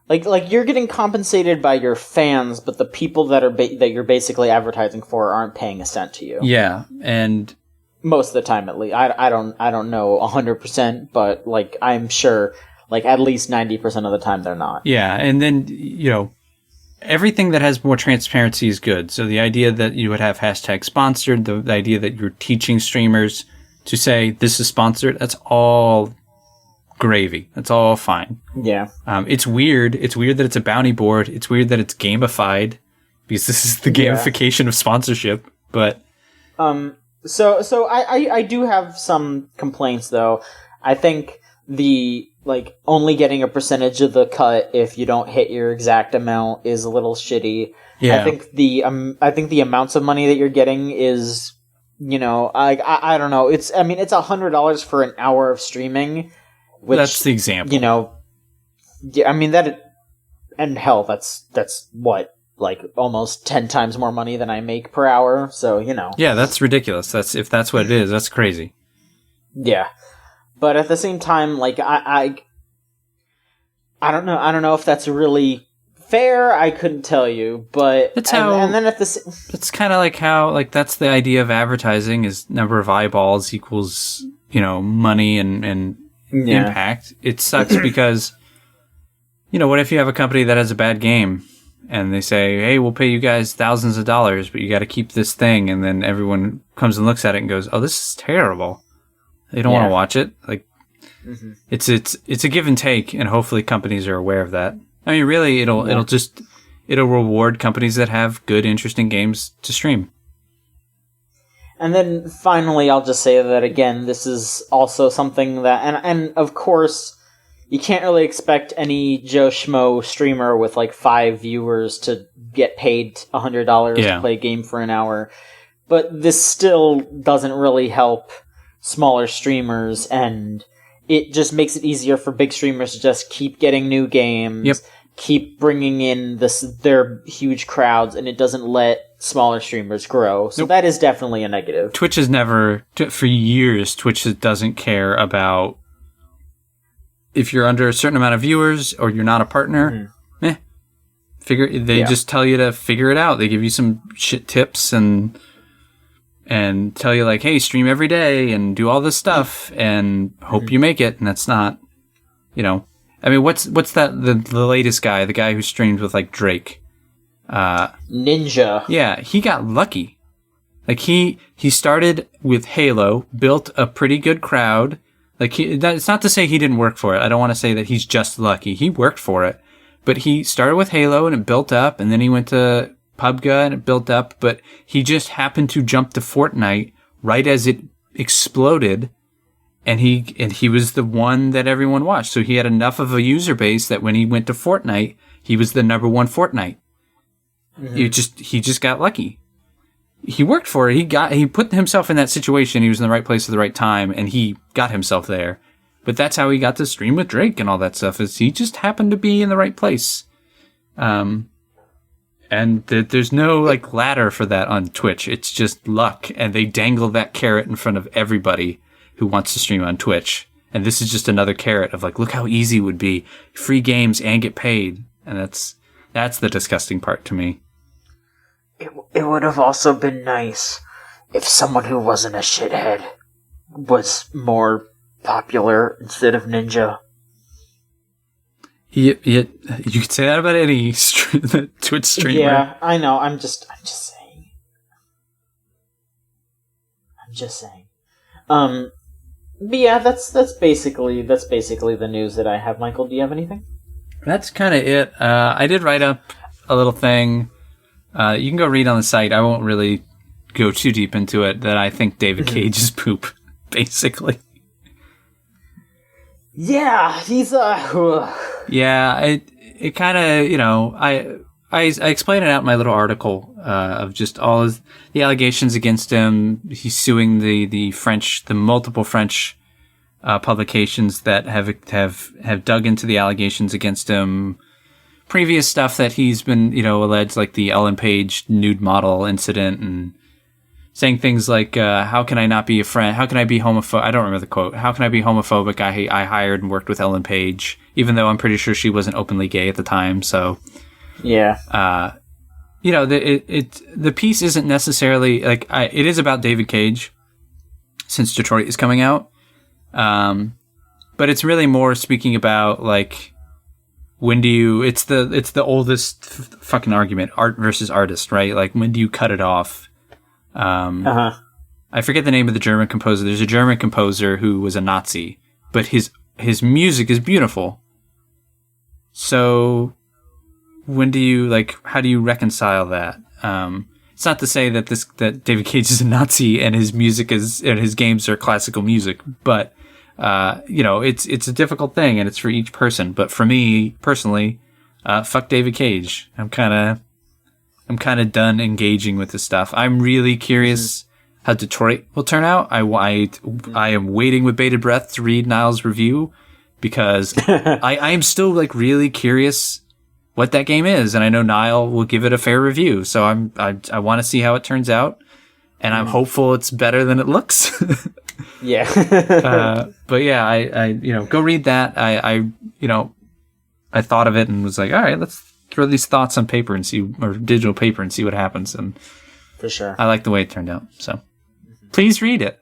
Like you're getting compensated by your fans, but the people that are that you're basically advertising for aren't paying a cent to you. Yeah, and most of the time, at least. I don't know 100%, but like I'm sure, like at least 90% of the time they're not. Yeah, and then, you know, everything that has more transparency is good. So the idea that you would have #sponsored, the idea that you're teaching streamers to say this is sponsored, that's all gravy. That's all fine. Yeah. It's weird. It's weird that it's a bounty board. It's weird that it's gamified, because this is the gamification of sponsorship. But so I do have some complaints though. I think the like only getting a percentage of the cut if you don't hit your exact amount is a little shitty. Yeah. I think the amounts of money that you're getting is, you know, I don't know. It's $100 for an hour of streaming. Which, that's the example. You know, yeah, I mean that, and hell, that's what, like almost 10 times more money than I make per hour. So, you know. Yeah, that's ridiculous. If that's what it is, that's crazy. Yeah. But at the same time, like I don't know. I don't know if that's really fair. I couldn't tell you, but it's how. And then it's kind of like how, like, that's the idea of advertising, is number of eyeballs equals, you know, money, and impact. It sucks because, what if you have a company that has a bad game and they say, hey, we'll pay you guys thousands of dollars, but you got to keep this thing. And then everyone comes and looks at it and goes, oh, this is terrible. They don't want to watch it. Like, it's a give and take, and hopefully companies are aware of that. I mean, really, it'll reward companies that have good, interesting games to stream. And then finally, I'll just say that again, this is also something that, and of course, you can't really expect any Joe Schmo streamer with like 5 viewers to get paid $100 to play a game for an hour. But this still doesn't really help smaller streamers, and it just makes it easier for big streamers to just keep getting new games, keep bringing in their huge crowds, and it doesn't let smaller streamers grow. So that is definitely a negative. Twitch has never, for years, Twitch doesn't care about if you're under a certain amount of viewers or you're not a partner. They just tell you to figure it out. They give you some shit tips and tell you like, hey, stream every day and do all this stuff and hope you make it. And that's not, I mean, what's that? The latest guy, the guy who streamed with like Drake, Ninja. Yeah, he got lucky. Like he started with Halo, built a pretty good crowd. Like it's not to say he didn't work for it. I don't want to say that he's just lucky. He worked for it, but he started with Halo and it built up, and then he went to PUBG and it built up. But he just happened to jump to Fortnite right as it exploded. And he was the one that everyone watched. So he had enough of a user base that when he went to Fortnite, he was the number one Fortnite. He just got lucky. He worked for it. He put himself in that situation. He was in the right place at the right time, and he got himself there. But that's how he got to stream with Drake and all that stuff. Is he just happened to be in the right place. And there's no like ladder for that on Twitch. It's just luck, and they dangle that carrot in front of everybody who wants to stream on Twitch. And this is just another carrot of like, look how easy it would be. Free games and get paid. And that's the disgusting part to me. It would have also been nice if someone who wasn't a shithead was more popular instead of Ninja. You could say that about any Twitch streamer. Yeah, I know. I'm just saying. But yeah, that's basically the news that I have. Michael, do you have anything? That's kind of it. I did write up a little thing. You can go read on the site. I won't really go too deep into it. That I think David Cage is poop, basically. Yeah, he's Yeah, it kind of I explained it out in my little article of just all the allegations against him. He's suing the multiple French publications that have dug into the allegations against him. Previous stuff that he's been, alleged, like the Ellen Page nude model incident, and saying things like, how can I not be a friend? How can I be homophobic? I don't remember the quote. How can I be homophobic? I hired and worked with Ellen Page, even though I'm pretty sure she wasn't openly gay at the time. So, yeah. The piece isn't necessarily like, it is about David Cage since Detroit is coming out. But it's really more speaking about like, when do you, it's the oldest fucking argument, art versus artist, right? Like, when do you cut it off? I forget the name of the German composer. There's a German composer who was a Nazi, but his music is beautiful. So when do you, like, how do you reconcile that? It's not to say that David Cage is a Nazi and his music and his games are classical music, but it's a difficult thing, and it's for each person. But for me personally, fuck David Cage. I'm kind of done engaging with this stuff. I'm really curious how Detroit will turn out. I am waiting with bated breath to read Niall's review, because I am still like really curious what that game is, and I know Niall will give it a fair review. So I want to see how it turns out, and I'm hopeful it's better than it looks. Yeah. But yeah, I go read that. I thought of it and was like, all right, let's throw these thoughts on paper and see, or digital paper, and see what happens. And for sure, I like the way it turned out. So please read it.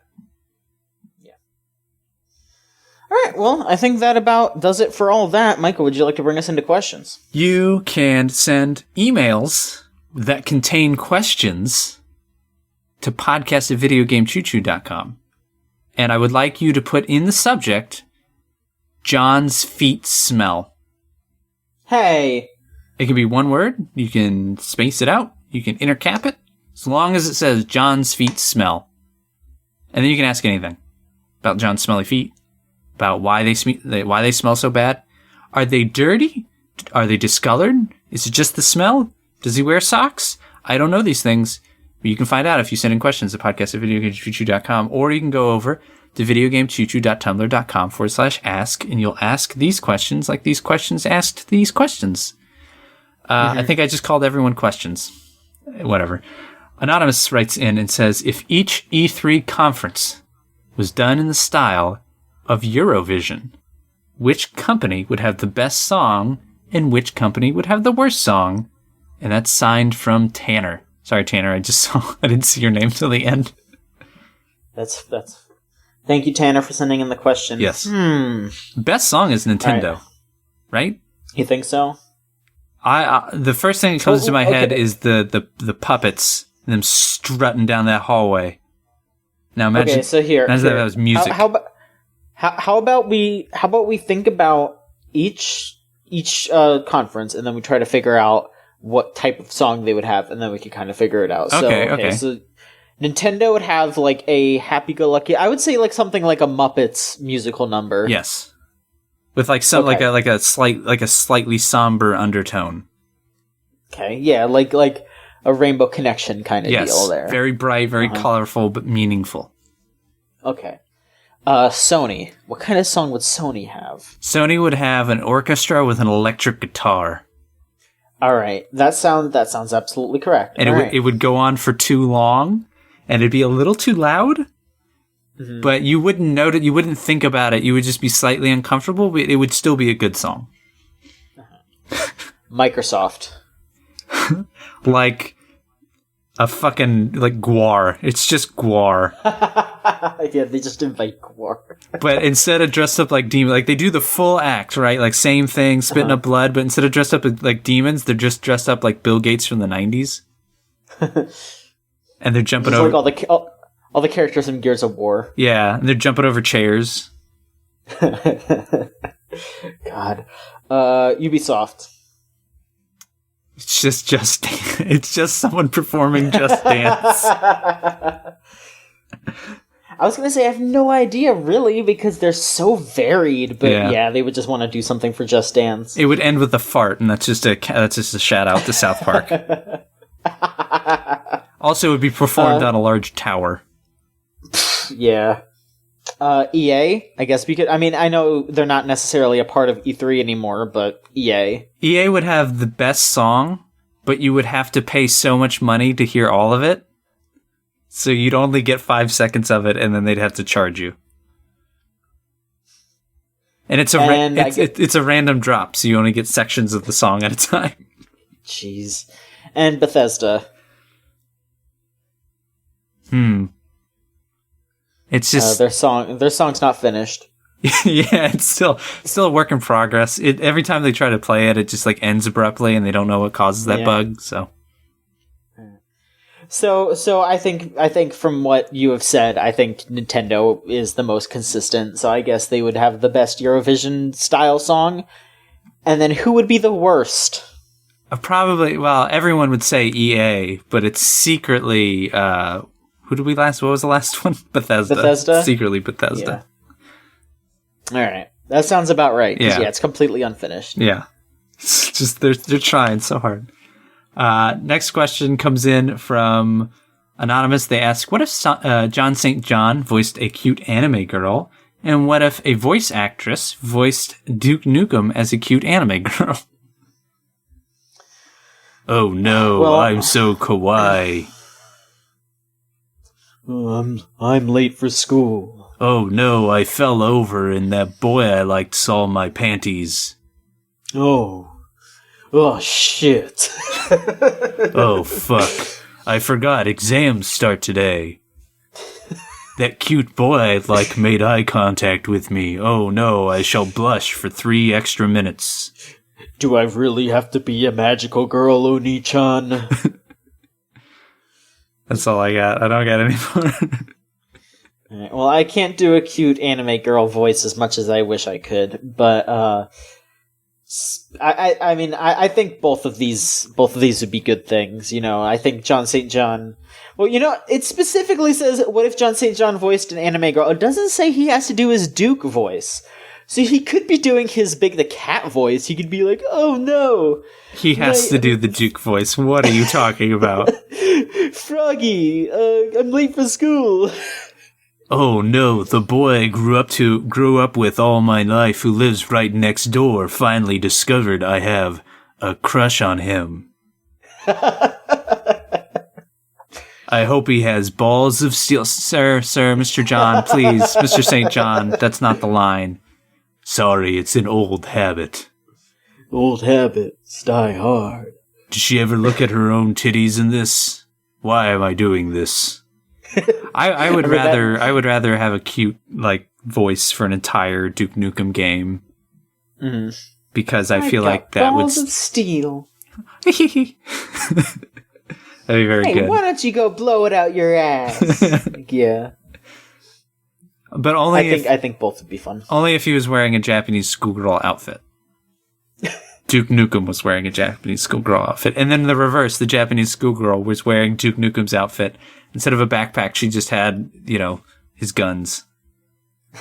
Yeah. right, well, I think that about does it for all of that. Michael, would you like to bring us into questions? You can send emails that contain questions to podcast@videogamechoochoo.com. And I would like you to put in the subject, John's feet smell. Hey! It can be one word. You can space it out. You can intercap it. As long as it says John's feet smell. And then you can ask anything about John's smelly feet, about why they smell so bad. Are they dirty? Are they discolored? Is it just the smell? Does he wear socks? I don't know these things, but you can find out if you send in questions at podcast@videogamechoochoo.com, or you can go over to videogamechoochoo.tumblr.com/ask, and you'll ask these questions like these questions asked these questions. I think I just called everyone questions. Whatever. Anonymous writes in and says, if each E3 conference was done in the style of Eurovision, which company would have the best song and which company would have the worst song? And that's signed from Tanner. Sorry, Tanner, I didn't see your name till the end. That's. Thank you, Tanner, for sending in the question. Yes. Best song is Nintendo, right? You think so? The first thing that comes to my head is the puppets, them strutting down that hallway. Now imagine, that was music. How about we think about each conference, and then we try to figure out what type of song they would have, and then we can kind of figure it out. Okay. So Nintendo would have like a happy-go-lucky. I would say like something like a Muppets musical number. Yes, with like some like a slightly somber undertone. Okay, yeah, like a Rainbow Connection kind of deal there. Very bright, very colorful, but meaningful. Okay. Sony. What kind of song would Sony have? Sony would have an orchestra with an electric guitar. All right, that sounds absolutely correct. And it would go on for too long, and it'd be a little too loud. Mm-hmm. But you wouldn't note it. You wouldn't think about it. You would just be slightly uncomfortable. But it would still be a good song. Microsoft. Like a fucking Gwar. It's just Gwar. Yeah, they just invite Gwar. But instead of dressed up like demons, like they do the full act, right? Like same thing, spitting up blood. But instead of dressed up like demons, they're just dressed up like Bill Gates from the 90s. And they're jumping just over like all the characters in Gears of War. Yeah, and they're jumping over chairs. God, Ubisoft. It's just it's just someone performing Just Dance. I was going to say I have no idea really because they're so varied, but yeah, they would just want to do something for Just Dance. It would end with a fart, and that's just a shout out to South Park. Also, it would be performed on a large tower. Yeah. EA, I guess we could. I mean, I know they're not necessarily a part of E3 anymore, but EA. EA would have the best song, but you would have to pay so much money to hear all of it. So you'd only get 5 seconds of it, and then they'd have to charge you. And it's a random drop, so you only get sections of the song at a time. Jeez. And Bethesda. It's just their song's not finished. Yeah, it's still a work in progress. Every time they try to play it, it just like ends abruptly, and they don't know what causes that bug. So I think from what you have said, I think Nintendo is the most consistent. So I guess they would have the best Eurovision style song, and then who would be the worst? Probably. Well, everyone would say EA, but it's secretly. What was the last one? Bethesda? Secretly Bethesda. Yeah. All right. That sounds about right. Yeah, it's completely unfinished. Yeah. It's just, they're trying so hard. Next question comes in from Anonymous. They ask, what if John St. John voiced a cute anime girl? And what if a voice actress voiced Duke Nukem as a cute anime girl? Oh no, well, I'm so kawaii. I'm late for school. Oh no, I fell over and that boy I liked saw my panties. Oh shit. Oh fuck. I forgot exams start today. That cute boy made eye contact with me. Oh no, I shall blush for 3 extra minutes. Do I really have to be a magical girl, Oni-chan? That's all I got. I don't got any more. Right, well, I can't do a cute anime girl voice as much as I wish I could, but I think both of these would be good things. I think John St. John. Well, it specifically says, what if John St. John voiced an anime girl? It doesn't say he has to do his Duke voice. So he could be doing his Big the Cat voice. He could be like, oh no. He has to do the Duke voice. What are you talking about? Froggy, I'm late for school. Oh no, the boy I grew up with all my life who lives right next door finally discovered I have a crush on him. I hope he has balls of steel. Sir, Mr. John, please, Mr. St. John, that's not the line. Sorry, it's an old habit. Old habits die hard. Did she ever look at her own titties in this? Why am I doing this? I would rather have a cute voice for an entire Duke Nukem game. Mm-hmm. Because I feel like that would balls of steel. That'd be very good. Hey, why don't you go blow it out your ass? Yeah. But only I think both would be fun. Only if he was wearing a Japanese schoolgirl outfit. Duke Nukem was wearing a Japanese schoolgirl outfit. And then the reverse, the Japanese schoolgirl was wearing Duke Nukem's outfit. Instead of a backpack, she just had, his guns.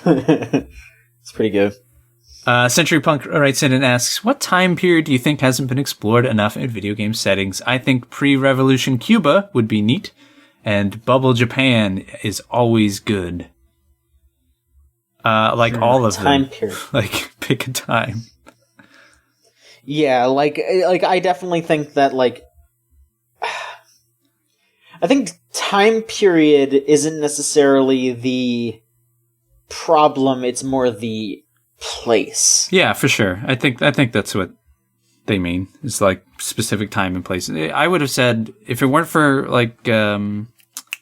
It's pretty good. Century Punk writes in and asks, what time period do you think hasn't been explored enough in video game settings? I think pre-revolution Cuba would be neat, and bubble Japan is always good. All of time them. Period. Pick a time. Yeah, I definitely think that, I think time period isn't necessarily the problem, it's more the place. Yeah, for sure. I think that's what they mean. It's specific time and place. I would have said, if it weren't for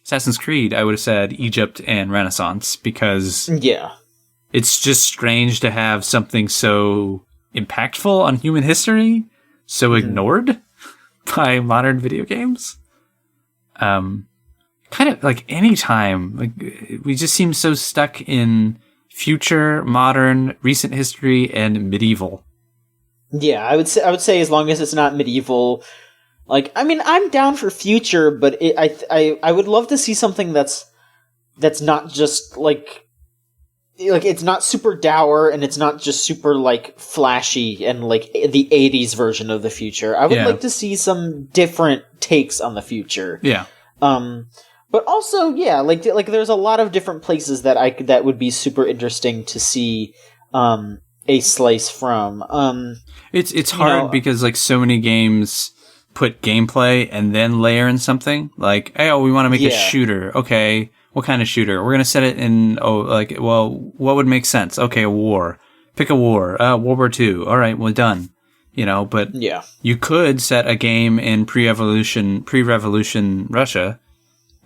Assassin's Creed, I would have said Egypt and Renaissance, because it's just strange to have something so impactful on human history so ignored by modern video games. Kind of any time. We just seem so stuck in future, modern, recent history, and medieval. Yeah, I would say as long as it's not medieval. I'm down for future, but I would love to see something that's not just it's not super dour and it's not just super flashy and the 80s version of the future. I would like to see some different takes on the future. Yeah. But also, there's a lot of different places that would be super interesting to see a slice from. It's hard because so many games put gameplay and then layer in something we want to make a shooter. Okay, what kind of shooter? We're gonna set it in. What would make sense? Okay, a war. Pick a war. World War II. All right, well done. But you could set a game in pre-revolution Russia.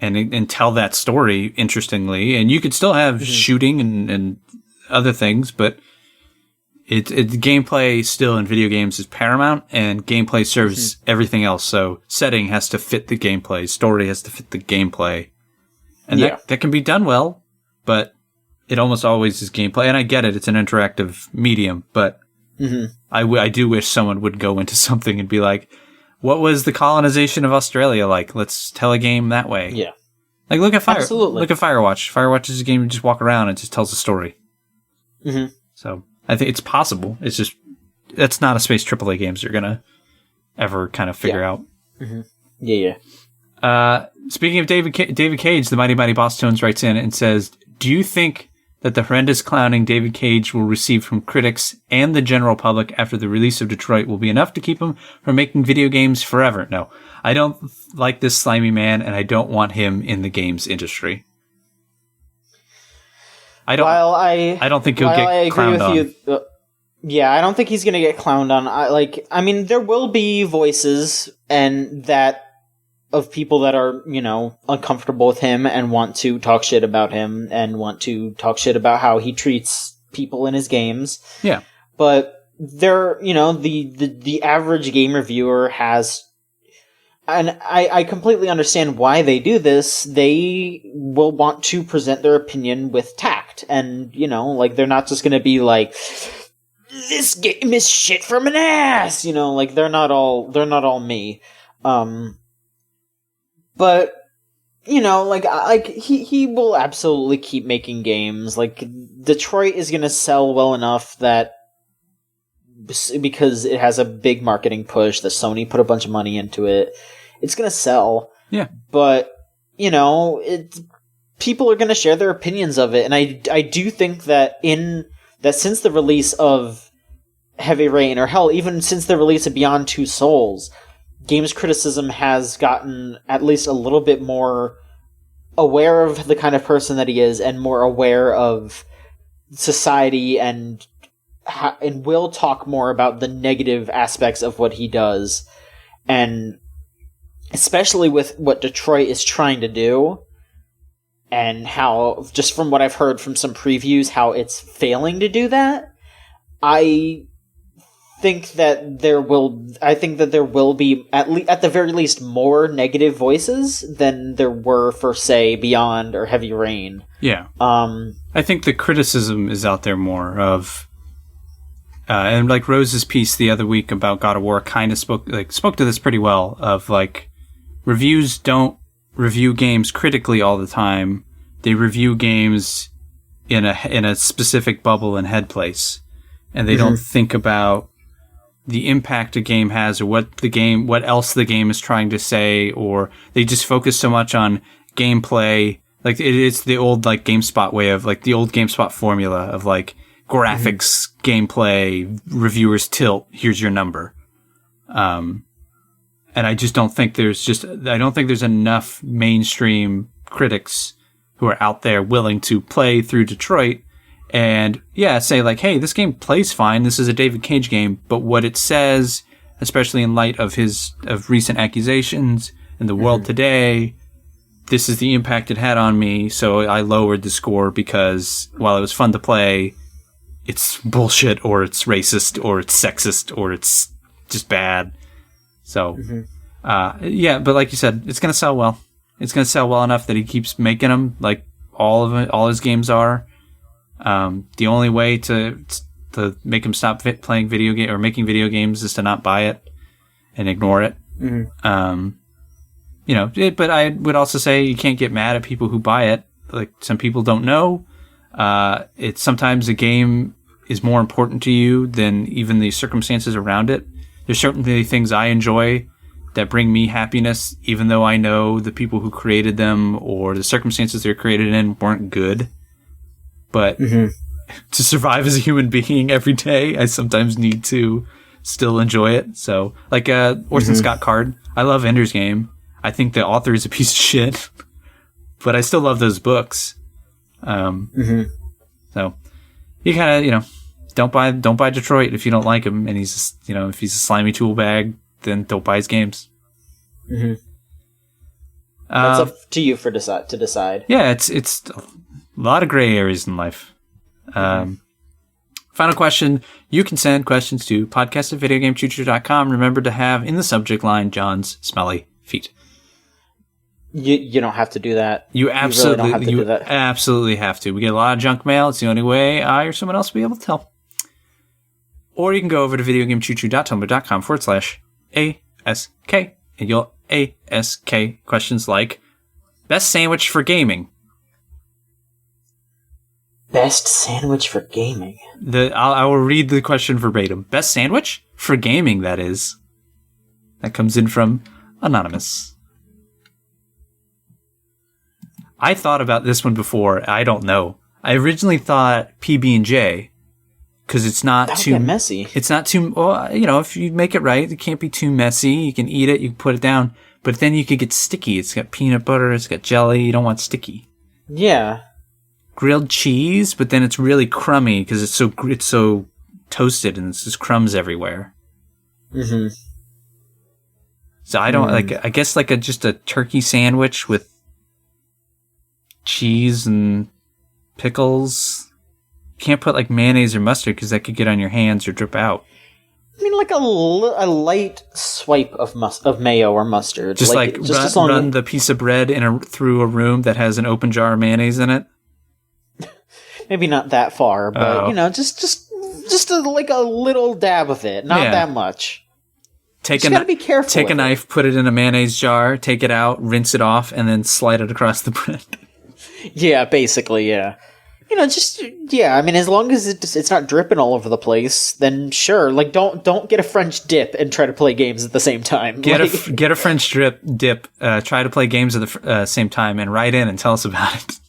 And tell that story interestingly, and you could still have shooting and other things, but it gameplay still in video games is paramount, and gameplay serves everything else. So setting has to fit the gameplay, story has to fit the gameplay, and that can be done well, but it almost always is gameplay. And I get it; it's an interactive medium, but I do wish someone would go into something and be like, what was the colonization of Australia like? Let's tell a game that way. Yeah. Look at Look at Firewatch. Firewatch is a game you just walk around and it just tells a story. Mm-hmm. So I think it's possible. It's just, that's not a space AAA games you're going to ever kind of figure out. Mm-hmm. Yeah. Speaking of David Cage, the Mighty Mighty Boss Tones writes in and says, do you think that the horrendous clowning David Cage will receive from critics and the general public after the release of Detroit will be enough to keep him from making video games forever? No, I don't like this slimy man, and I don't want him in the games industry. I don't think he'll get clowned on. I don't think he's going to get clowned on. There will be voices, and that of people that are, uncomfortable with him and want to talk shit about him and want to talk shit about how he treats people in his games. Yeah. But they're, the average game reviewer has, and I completely understand why they do this. They will want to present their opinion with tact. And, they're not just going to be like, this game is shit from an ass! They're not all me. But, he will absolutely keep making games. Detroit is gonna sell well enough that, because it has a big marketing push, that Sony put a bunch of money into it, it's gonna sell. Yeah. But, people are gonna share their opinions of it, and I do think that since the release of Heavy Rain, or hell, even since the release of Beyond Two Souls, games criticism has gotten at least a little bit more aware of the kind of person that he is, and more aware of society, and will talk more about the negative aspects of what he does. And especially with what Detroit is trying to do, and how, just from what I've heard from some previews, how it's failing to do that, I think that there will be at the very least more negative voices than there were for, say, Beyond or Heavy Rain. Yeah. I think the criticism is out there more of, and like Rose's piece the other week about God of War kind of spoke to this pretty well, of like, reviews don't review games critically all the time. They review games in a specific bubble and head place, and they don't think about the impact a game has, or what else the game is trying to say, or they just focus so much on gameplay. Like, it's the old, like, GameSpot way of, like, the old GameSpot formula of, like, graphics, gameplay, reviewers tilt, here's your number. And I just don't think there's enough mainstream critics who are out there willing to play through Detroit and, say, like, hey, this game plays fine. This is a David Cage game. But what it says, especially in light of recent accusations in the world today, this is the impact it had on me. So I lowered the score because while it was fun to play, it's bullshit, or it's racist, or it's sexist, or it's just bad. So, but like you said, it's going to sell well. It's going to sell well enough that he keeps making them, like all his games are. The only way to make him stop playing video game or making video games is to not buy it and ignore it. But I would also say you can't get mad at people who buy it. Like, some people don't know. It's sometimes a game is more important to you than even the circumstances around it. There's certainly things I enjoy that bring me happiness, even though I know the people who created them or the circumstances they're created in weren't good. But to survive as a human being every day, I sometimes need to still enjoy it. So, like Orson Scott Card, I love Ender's Game. I think the author is a piece of shit, but I still love those books. So you kind of, don't buy Detroit if you don't like him, and he's just, if he's a slimy tool bag, then don't buy his games. That's up to you to decide. Yeah, it's a lot of gray areas in life. Final question. You can send questions to podcast@videogamechoocher.com. Remember to have in the subject line John's smelly feet. You don't have to do that. You absolutely really don't have to do that. Absolutely have to. We get a lot of junk mail. It's the only way I or someone else will be able to tell. Or you can go over to videogamechoocher.tumblr.com/ASK, and you'll ASK questions like, best sandwich for gaming. Best sandwich for gaming? I will read the question verbatim. Best sandwich? For gaming, that is. That comes in from Anonymous. I thought about this one before. I don't know. I originally thought PB&J, because it's not That'll too get messy. It's not too. Well, if you make it right, it can't be too messy. You can eat it. You can put it down, but then you could get sticky. It's got peanut butter. It's got jelly. You don't want sticky. Yeah. Grilled cheese, but then it's really crummy because it's so toasted and it's just crumbs everywhere. So I don't I guess just a turkey sandwich with cheese and pickles. Can't put like mayonnaise or mustard because that could get on your hands or drip out. I mean, like a light swipe of mayo or mustard. Just run the piece of bread through a room that has an open jar of mayonnaise in it. Maybe not that far, but just a little dab of it, not that much. Gotta be careful. Take a knife, put it in a mayonnaise jar, take it out, rinse it off, and then slide it across the bread. Yeah, basically, yeah. I mean, as long as it's not dripping all over the place, then sure. Like, don't get a French dip and try to play games at the same time. Get a French dip. Try to play games at the same time, and write in and tell us about it.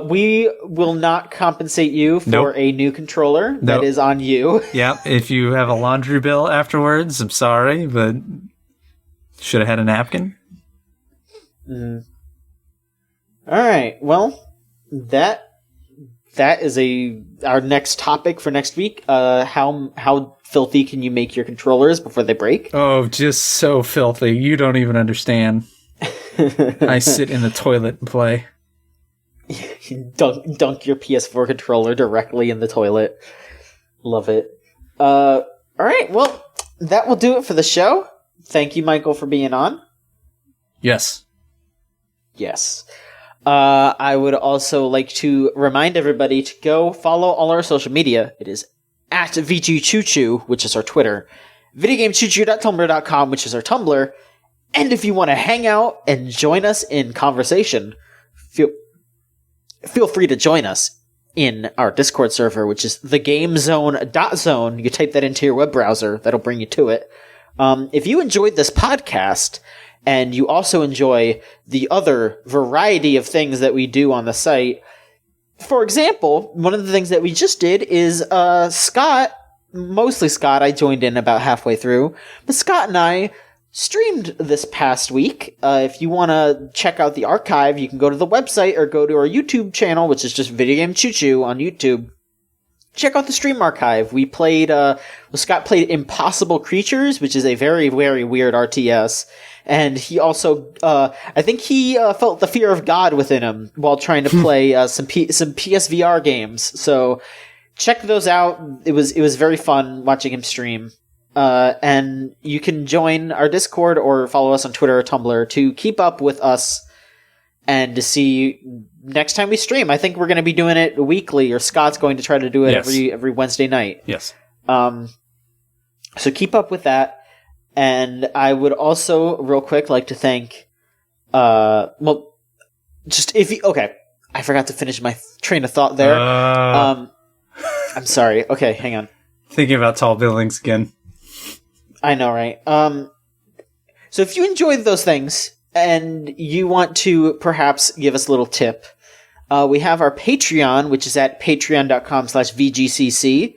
We will not compensate you for a new controller. That is on you. Yeah, if you have a laundry bill afterwards, I'm sorry, but should have had a napkin. All right. Well, that is our next topic for next week. How filthy can you make your controllers before they break? Oh, just so filthy. You don't even understand. I sit in the toilet and play. Dunk your PS4 controller directly in the toilet. Love it. All right. Well, that will do it for the show. Thank you, Michael, for being on. Yes. I would also like to remind everybody to go follow all our social media. It is at VGCC, which is our Twitter, videogamechoochoo.tumblr.com, which is our Tumblr, and if you want to hang out and join us in conversation, feel free to join us in our Discord server, which is thegamezone.zone. You type that into your web browser. That'll bring you to it. If you enjoyed this podcast, and you also enjoy the other variety of things that we do on the site, for example, one of the things that we just did is mostly Scott, I joined in about halfway through, but Scott and I streamed this past week. If you want to check out the archive, you can go to the website or go to our YouTube channel, which is just Video Game Choo Choo on YouTube. Check out the stream archive. We played, Scott played Impossible Creatures, which is a very, very weird RTS. And he also, I think he felt the fear of God within him while trying to play some PSVR games. So check those out. It was very fun watching him stream. And you can join our Discord or follow us on Twitter or Tumblr to keep up with us and to see next time we stream. I think we're going to be doing it weekly, or Scott's going to try to do it every Wednesday night. Yes. So keep up with that. And I would also, real quick, like to thank, I forgot to finish my train of thought there. I'm sorry. Okay, hang on. Thinking about tall buildings again. I know, right? So if you enjoyed those things and you want to perhaps give us a little tip, we have our Patreon, which is at patreon.com/VGCC.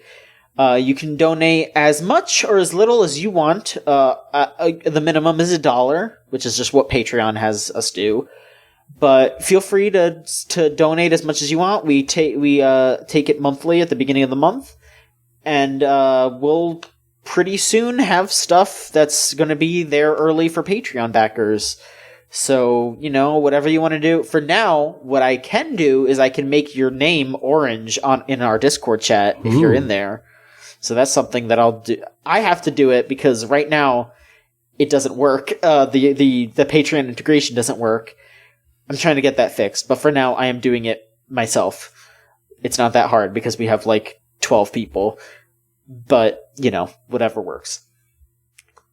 You can donate as much or as little as you want. The minimum is $1, which is just what Patreon has us do. But feel free to donate as much as you want. We take it monthly at the beginning of the month, and we'll pretty soon have stuff that's going to be there early for Patreon backers. So, whatever you want to do. For now, what I can do is I can make your name orange in our Discord chat if you're in there. So that's something that I'll do. I have to do it because right now it doesn't work. The Patreon integration doesn't work. I'm trying to get that fixed, but for now I am doing it myself. It's not that hard because we have like 12 people, but whatever works.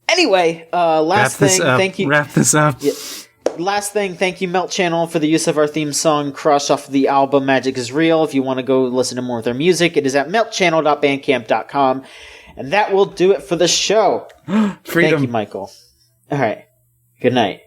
Anyway, thank you. Wrap this up. Yeah. Last thing, thank you, Melt Channel, for the use of our theme song, Crush, off the album Magic is Real. If you want to go listen to more of their music, it is at meltchannel.bandcamp.com. And that will do it for the show. Freedom. Thank you, Michael. All right. Good night.